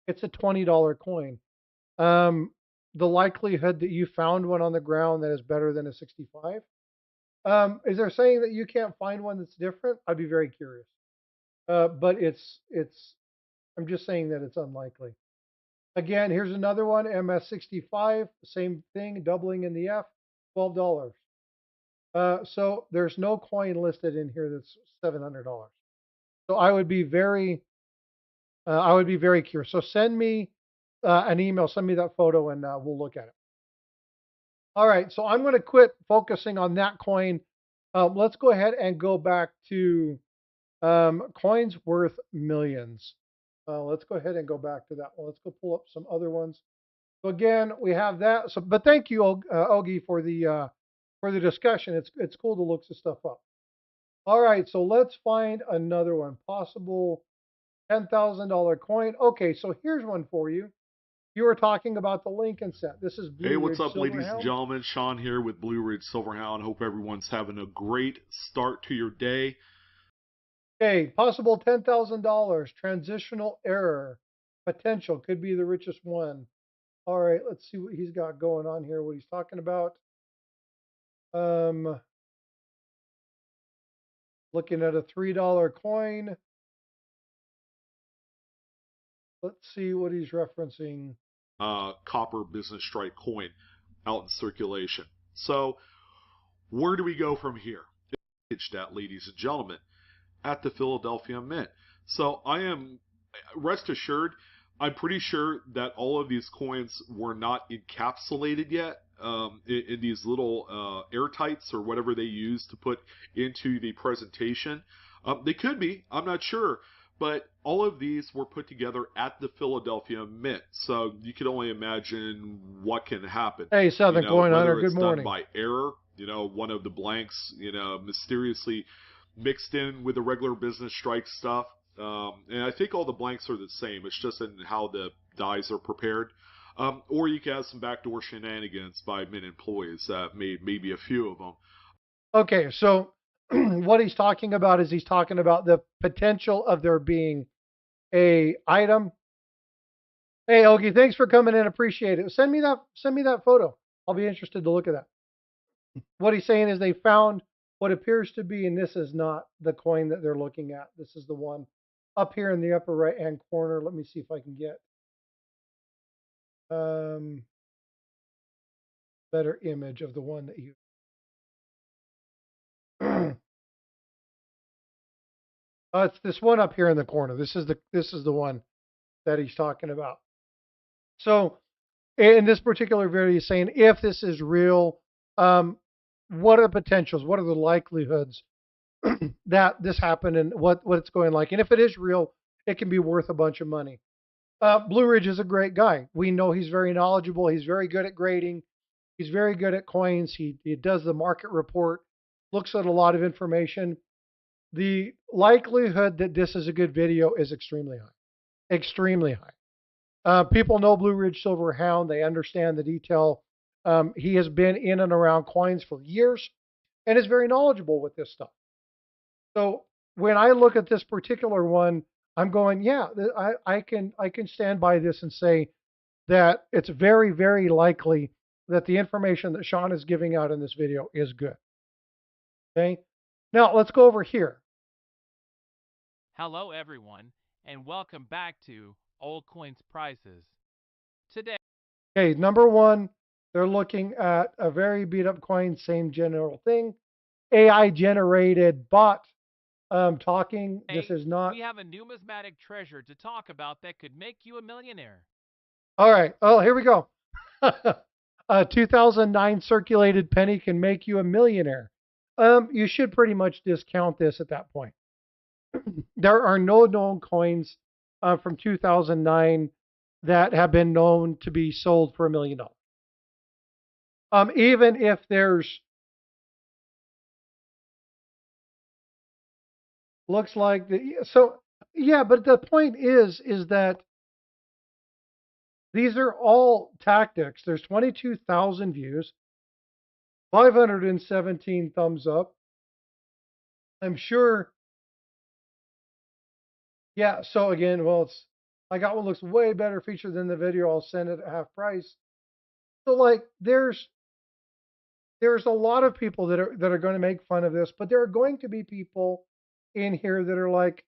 it's a $20 coin. The likelihood that you found one on the ground that is better than a 65. Is there saying that you can't find one that's different? I'd be very curious. But I'm just saying that it's unlikely. Again, here's another one, MS65, same thing, doubling in the F, $12. So there's no coin listed in here that's $700. So I would be very curious. So send me an email, send me that photo, and we'll look at it. All right, so I'm going to quit focusing on that coin. Let's go ahead and go back to coins worth millions. Let's go ahead and go back to that one. Let's go pull up some other ones. So again, we have that. So, but thank you, Ogie, for the discussion. It's cool to look some stuff up. All right, so let's find another one. Possible $10,000 coin. Okay, so here's one for you. You were talking about the Lincoln set. This is Blue Hey, what's Ridge up, ladies and Silverhound. gentlemen? Sean here with Blue Ridge Silverhound. Hope everyone's having a great start to your day. Okay, possible $10,000. Transitional error. Potential could be the richest one. All right, let's see what he's got going on here, what he's talking about. Um, Looking at a $3 coin. Let's see what he's referencing. Copper business strike coin out in circulation. So where do we go from here? Pitched at, ladies and gentlemen, at the Philadelphia Mint. So I am, rest assured, I'm pretty sure that all of these coins were not encapsulated yet in these little airtights or whatever they use to put into the presentation. They could be, I'm not sure. But all of these were put together at the Philadelphia Mint. So you can only imagine what can happen. Hey, Southern Coin Hunter, Whether good it's done morning. by error, one of the blanks, mysteriously mixed in with the regular business strike stuff. And I think all the blanks are the same. It's just in how the dies are prepared. Or you can have some backdoor shenanigans by Mint employees. Maybe a few of them. Okay, so what he's talking about is he's talking about the potential of there being a item. Hey, Ogie, thanks for coming in. Appreciate it. Send me that photo. I'll be interested to look at that. What he's saying is they found what appears to be, and this is not the coin that they're looking at. This is the one up here in the upper right hand corner. Let me see if I can get better image of the one that you. It's this one up here in the corner. This is the one that he's talking about. So in this particular video, he's saying if this is real, what are the potentials? What are the likelihoods that this happened and what it's going like? And if it is real, it can be worth a bunch of money. Blue Ridge is a great guy. We know he's very knowledgeable. He's very good at grading. He's very good at coins. He does the market report, looks at a lot of information. The likelihood that this is a good video is extremely high. Extremely high. People know Blue Ridge Silver Hound. They understand the detail. He has been in and around coins for years and is very knowledgeable with this stuff. So when I look at this particular one, I'm going, yeah, I can stand by this and say that it's very, very likely that the information that Sean is giving out in this video is good. Okay. Now let's go over here. Hello everyone, and welcome back to Old Coins Prices. Today, okay, number one, they're looking at a very beat up coin, same general thing. AI generated bot talking. This is not. we have a numismatic treasure to talk about that could make you a millionaire. All right. Oh, here we go. A 2009 circulated penny can make you a millionaire. You should pretty much discount this at that point. There are no known coins from 2009 that have been known to be sold for $1 million. Even if there's, looks like so yeah, but the point is that these are all tactics. There's 22,000 views, 517 thumbs up. I'm sure. Yeah, so again, well, I got one looks way better featured than the video. I'll send it at half price. So like there's a lot of people that are going to make fun of this, but there are going to be people in here that are like,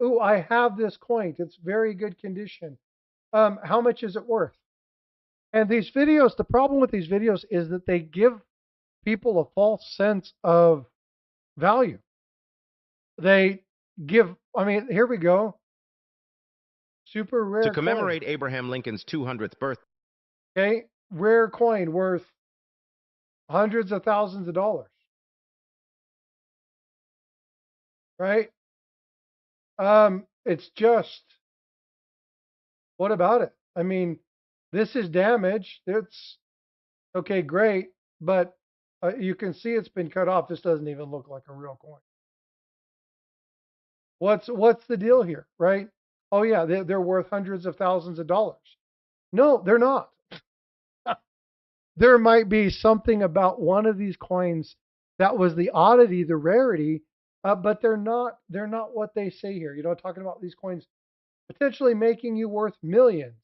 "Ooh, I have this coin. It's very good condition. How much is it worth?" And these videos, the problem with these videos is that they give people a false sense of value. They give, I mean, here we go. Super rare. To commemorate Abraham Lincoln's 200th birthday. Okay, rare coin worth hundreds of thousands of dollars. Right? It's just, what about it? I mean, this is damage. It's okay, great, but you can see it's been cut off. This doesn't even look like a real coin. What's the deal here, right? Oh yeah, they're worth hundreds of thousands of dollars. No, they're not. There might be something about one of these coins that was the oddity, the rarity, but they're not what they say here. Talking about these coins potentially making you worth millions.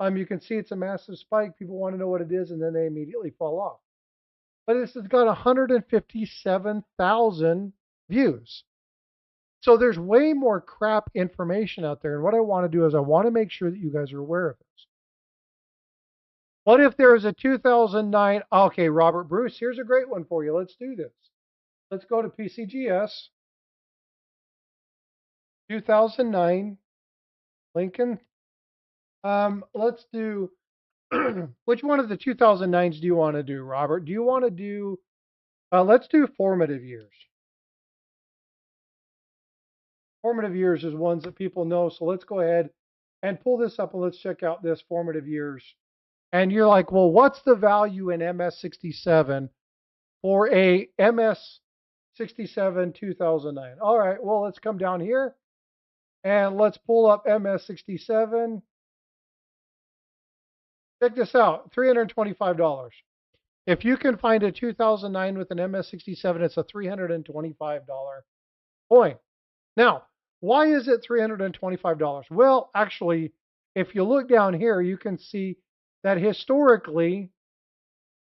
You can see it's a massive spike. People want to know what it is, and then they immediately fall off. But this has got 157,000 views. So there's way more crap information out there. And what I want to do is I want to make sure that you guys are aware of this. What if there is a 2009? Okay, Robert Bruce, here's a great one for you. Let's do this. Let's go to PCGS 2009 Lincoln. Let's do which one of the 2009s do you want to do, Robert? Do you want to do? Let's do formative years. Formative years is ones that people know. So let's go ahead and pull this up and let's check out this formative years. And you're like, well, what's the value in MS67 for a MS67 2009? All right, well, let's come down here and let's pull up MS67. Check this out, $325. If you can find a 2009 with an MS67, it's a $325 coin. Now, why is it $325? Well, actually, if you look down here, you can see that historically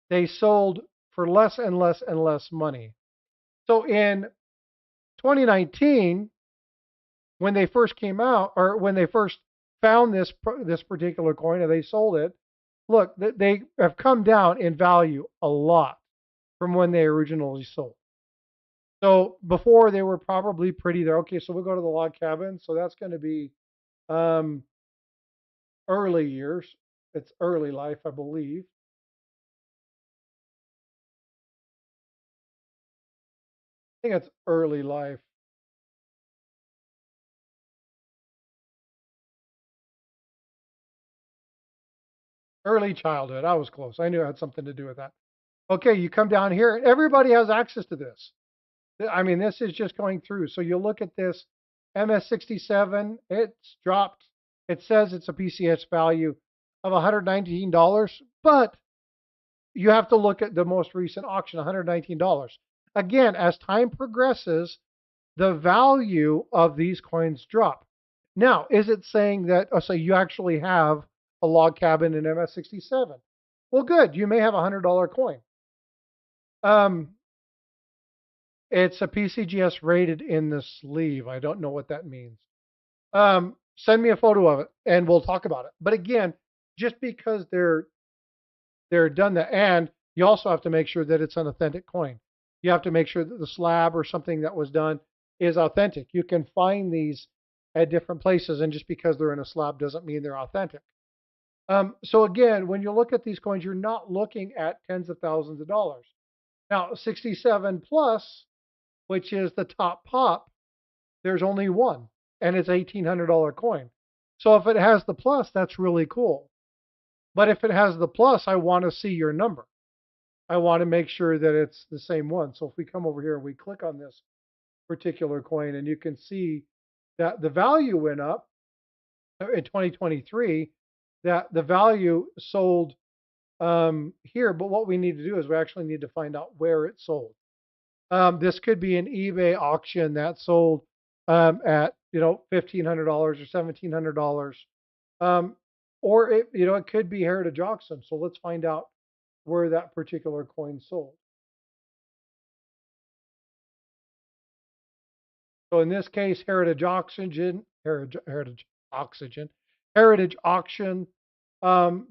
they sold for less and less and less money. So in 2019, when they first came out, or when they first found this particular coin and they sold it, look, they have come down in value a lot from when they originally sold. So before they were probably pretty there. Okay, so we'll go to the log cabin. So that's going to be early years. It's early life, I believe. I think it's early life. Early childhood. I was close. I knew it had something to do with that. Okay, you come down here. Everybody has access to this. I mean, this is just going through. So you look at this MS67. It's dropped. It says it's a PCS value of $119, but you have to look at the most recent auction, $119. Again, as time progresses, the value of these coins drop. Now, is it saying that, so you actually have a log cabin in MS67? Well, good. You may have a $100 coin. It's a PCGS rated in the sleeve. I don't know what that means. Send me a photo of it and we'll talk about it. But again, just because they're done that, and you also have to make sure that it's an authentic coin. You have to make sure that the slab or something that was done is authentic. You can find these at different places, and just because they're in a slab doesn't mean they're authentic. So again, when you look at these coins, you're not looking at tens of thousands of dollars. Now, 67 plus, which is the top pop, there's only one, and it's $1,800 coin. So if it has the plus, that's really cool. But if it has the plus, I want to see your number. I want to make sure that it's the same one. So if we come over here and we click on this particular coin, and you can see that the value went up in 2023, that the value sold here. But what we need to do is we actually need to find out where it sold. This could be an eBay auction that sold at $1,500 or $1,700, or it could be Heritage Auction. So let's find out where that particular coin sold. So in this case, Heritage Auction,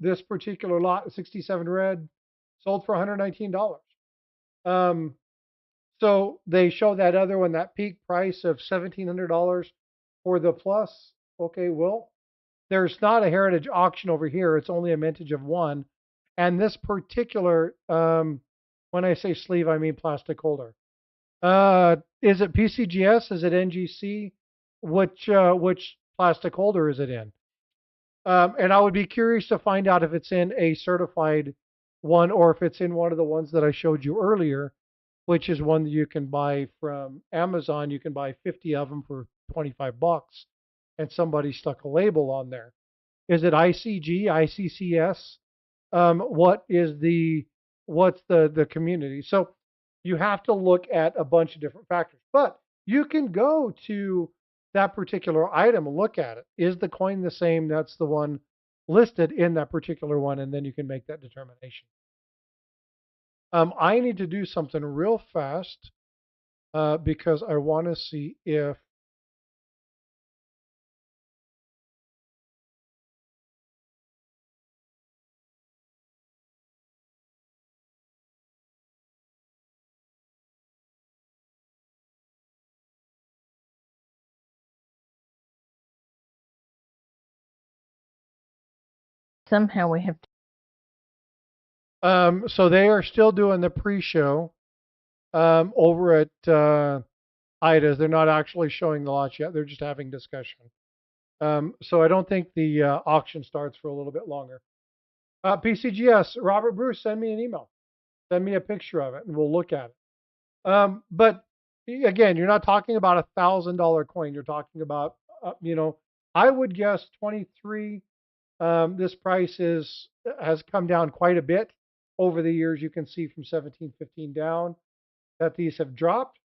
this particular lot, 67 red, sold for $119. So they show that other one, that peak price of $1,700 for the plus. Okay, well, there's not a Heritage Auction over here. It's only a mintage of one. And this particular, when I say sleeve, I mean plastic holder. Is it PCGS? Is it NGC? Which plastic holder is it in? And I would be curious to find out if it's in a certified one or if it's in one of the ones that I showed you earlier, which is one that you can buy from Amazon. You can buy 50 of them for $25, and somebody stuck a label on there. Is it ICG, ICCS? What's the community? So you have to look at a bunch of different factors, but you can go to that particular item and look at it. Is the coin the same? That's the one listed in that particular one, and then you can make that determination. I need to do something real fast because I want to see if Somehow we have. so they are still doing the pre-show over at IDA's. They're not actually showing the lots yet. They're just having discussion. So I don't think the auction starts for a little bit longer. PCGS, Robert Bruce, send me an email. Send me a picture of it, and we'll look at it. But again, you're not talking about $1,000 coin. You're talking about, I would guess 23. This price has come down quite a bit over the years. You can see from 1715 down that these have dropped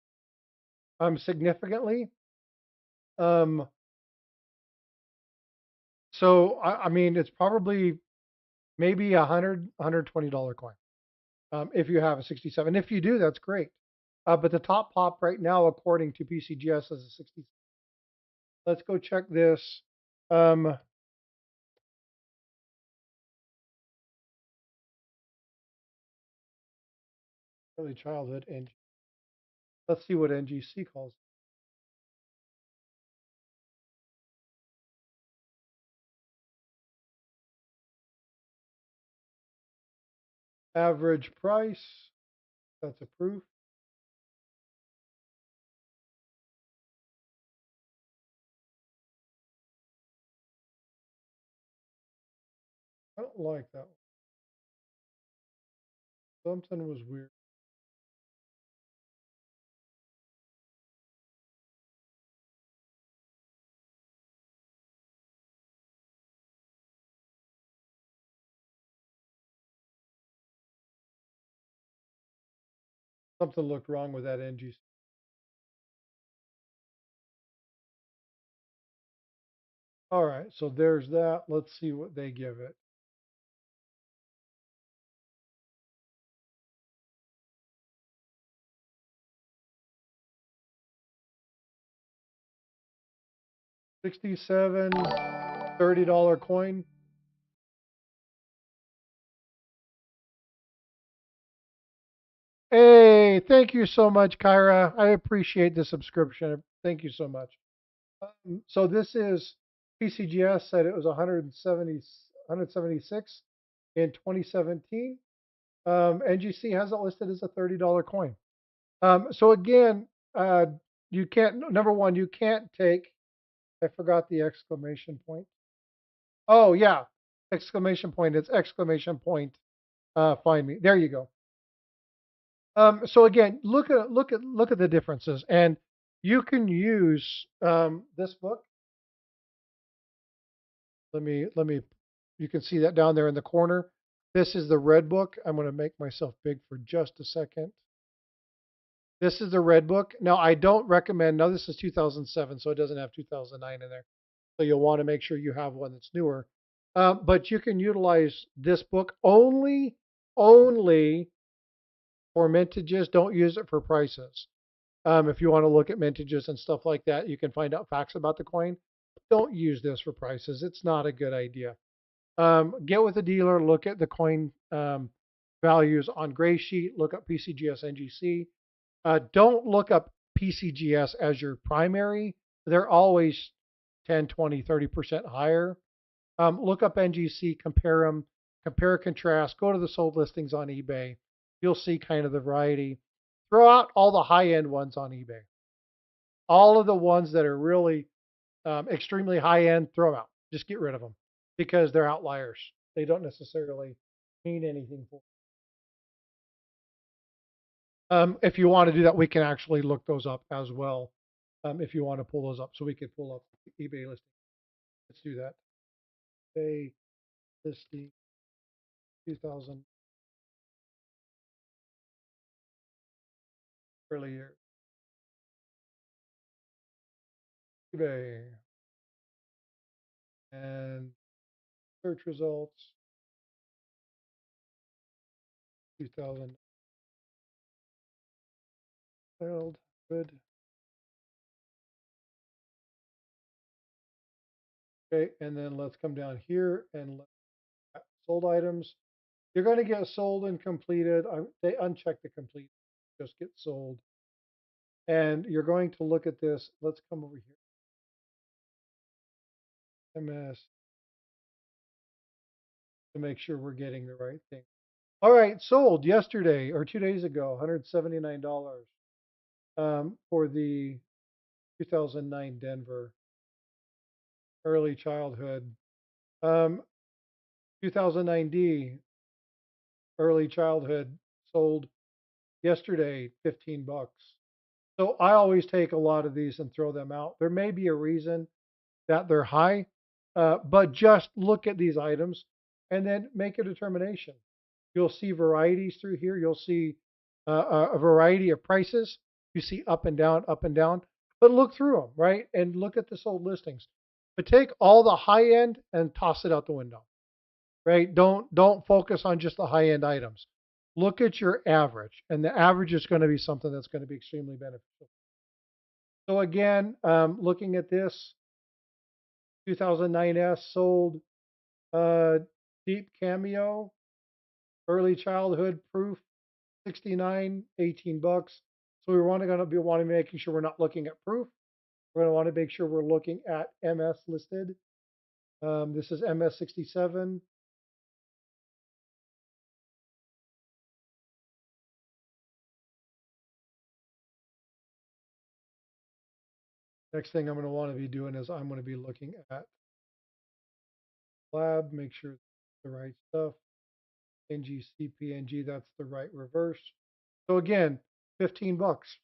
significantly. So I mean, it's probably maybe $120 coin if you have a 67. If you do, that's great. But the top pop right now, according to PCGS, is a 60. Let's go check this. Early childhood, and let's see what NGC calls it. Average price. That's a proof. I don't like that one. Something was weird. Something looked wrong with that NGC. All right, so there's that. Let's see what they give it. $67, $30 coin. Hey, thank you so much, Kyra. I appreciate the subscription. Thank you so much. So this is PCGS said it was 176 in 2017. NGC has it listed as a $30 coin. So again, you can't, number one, you can't take, I forgot the exclamation point. Oh yeah, exclamation point. It's exclamation point. Find me. There you go. So again, look at the differences, and you can use this book. Let me. You can see that down there in the corner. This is the red book. I'm going to make myself big for just a second. This is the red book. Now I don't recommend. Now this is 2007, so it doesn't have 2009 in there. So you'll want to make sure you have one that's newer. But you can utilize this book only for mintages. Don't use it for prices. If you want to look at mintages and stuff like that, you can find out facts about the coin. Don't use this for prices. It's not a good idea. Get with a dealer, look at the coin values on Gray Sheet, look up PCGS NGC. Don't look up PCGS as your primary. They're always 10, 20, 30% higher. Look up NGC, compare them, compare, contrast, go to the sold listings on eBay. You'll see kind of the variety. Throw out all the high-end ones on eBay. All of the ones that are really extremely high-end, throw them out. Just get rid of them because they're outliers. They don't necessarily mean anything for you. If you want to do that, we can actually look those up as well. If you want to pull those up, so we could pull up eBay listing. Let's do that. eBay listing 2000 early years. eBay and search results 2000 failed. Good. Okay, and then let's come down here and look at sold items. You're going to get sold and completed. They uncheck the complete, just get sold. And you're going to look at this. Let's come over here. MS to make sure we're getting the right thing. All right, sold yesterday or 2 days ago, $179 for the 2009 Denver early childhood. 2009D early childhood sold yesterday, 15 bucks. So I always take a lot of these and throw them out. There may be a reason that they're high, but just look at these items and then make a determination. You'll see varieties through here. You'll see a variety of prices. You see up and down, but look through them, right? And look at the sold listings. But take all the high end and toss it out the window, right? Don't focus on just the high end items. Look at your average, and the average is going to be something that's going to be extremely beneficial. So again, looking at this, 2009S sold uh, deep cameo, early childhood proof, 69, 18 bucks. So we want to be making sure we're not looking at proof. We're going to want to make sure we're looking at MS listed. This is MS67. Next thing I'm going to want to be doing is I'm going to be looking at lab, make sure it's the right stuff. NGCPNG, that's the right reverse. So again, 15 bucks.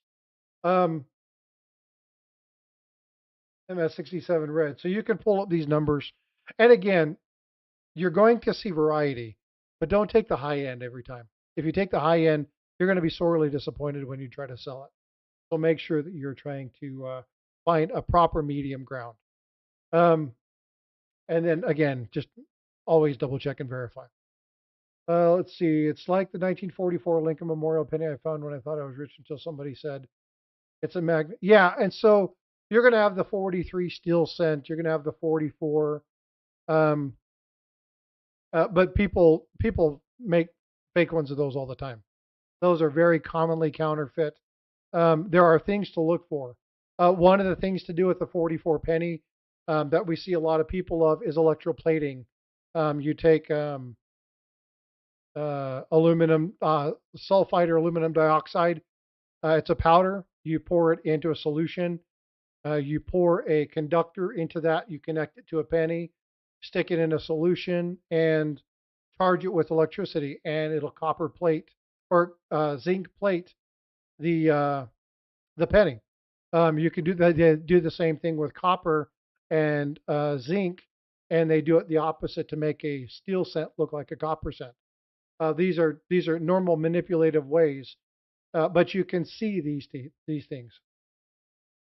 MS67 red. So you can pull up these numbers. And again, you're going to see variety, but don't take the high end every time. If you take the high end, you're going to be sorely disappointed when you try to sell it. So make sure that you're trying to find a proper medium ground. And then again, just always double check and verify. Let's see. It's like the 1944 Lincoln Memorial penny I found when I thought I was rich until somebody said it's a magnet. Yeah, and so you're going to have the 43 steel cent. You're going to have the 44. Um, but people make fake ones of those all the time. Those are very commonly counterfeit. There are things to look for. One of the things to do with the 44 penny that we see a lot of people of is electroplating. You take aluminum sulfide or aluminum dioxide. It's a powder. You pour it into a solution. You pour a conductor into that. You connect it to a penny, stick it in a solution, and charge it with electricity, and it'll copper plate or zinc plate the penny. You can do that. They do the same thing with copper and zinc, and they do it the opposite to make a steel cent look like a copper cent. These are normal manipulative ways, but you can see these things.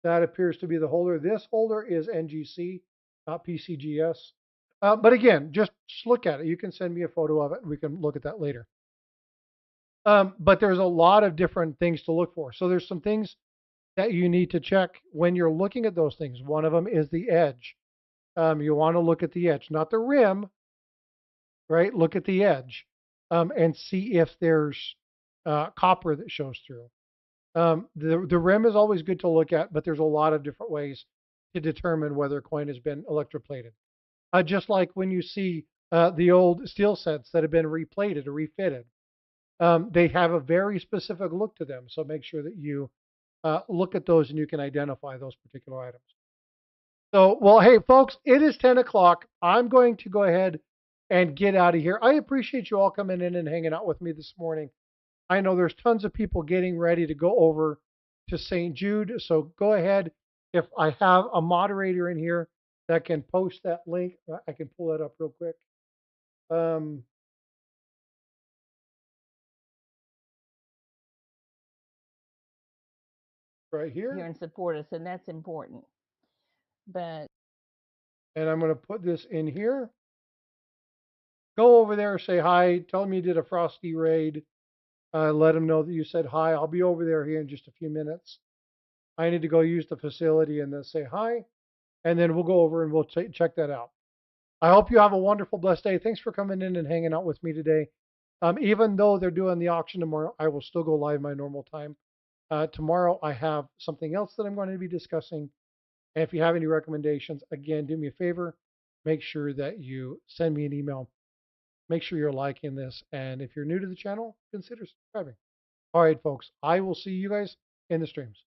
That appears to be the holder. This holder is NGC, not PCGS. But again, just look at it. You can send me a photo of it, and we can look at that later. But there's a lot of different things to look for. So there's some things that you need to check when you're looking at those things. One of them is the edge. You want to look at the edge, not the rim, right? Look at the edge and see if there's copper that shows through. The rim is always good to look at, but there's a lot of different ways to determine whether a coin has been electroplated. Just like when you see the old steel sets that have been replated or refitted, they have a very specific look to them. So make sure that you look at those and you can identify those particular items. So, well, hey, folks, it is 10 o'clock. I'm going to go ahead and get out of here. I appreciate you all coming in and hanging out with me this morning. I know there's tons of people getting ready to go over to St. Jude. So go ahead. If I have a moderator in here that can post that link, I can pull that up real quick. Right here. Here and support us, and that's important. but And I'm going to put this in here. Go over there, say hi, tell them you did a Frosty raid. Let them know that you said hi. I'll be over there here in just a few minutes. I need to go use the facility and then say hi. And then we'll go over and we'll check that out. I hope you have a wonderful, blessed day. Thanks for coming in and hanging out with me today. Even though they're doing the auction tomorrow, I will still go live my normal time. Tomorrow, I have something else that I'm going to be discussing. And if you have any recommendations, again, do me a favor. Make sure that you send me an email. Make sure you're liking this. And if you're new to the channel, consider subscribing. All right, folks, I will see you guys in the streams.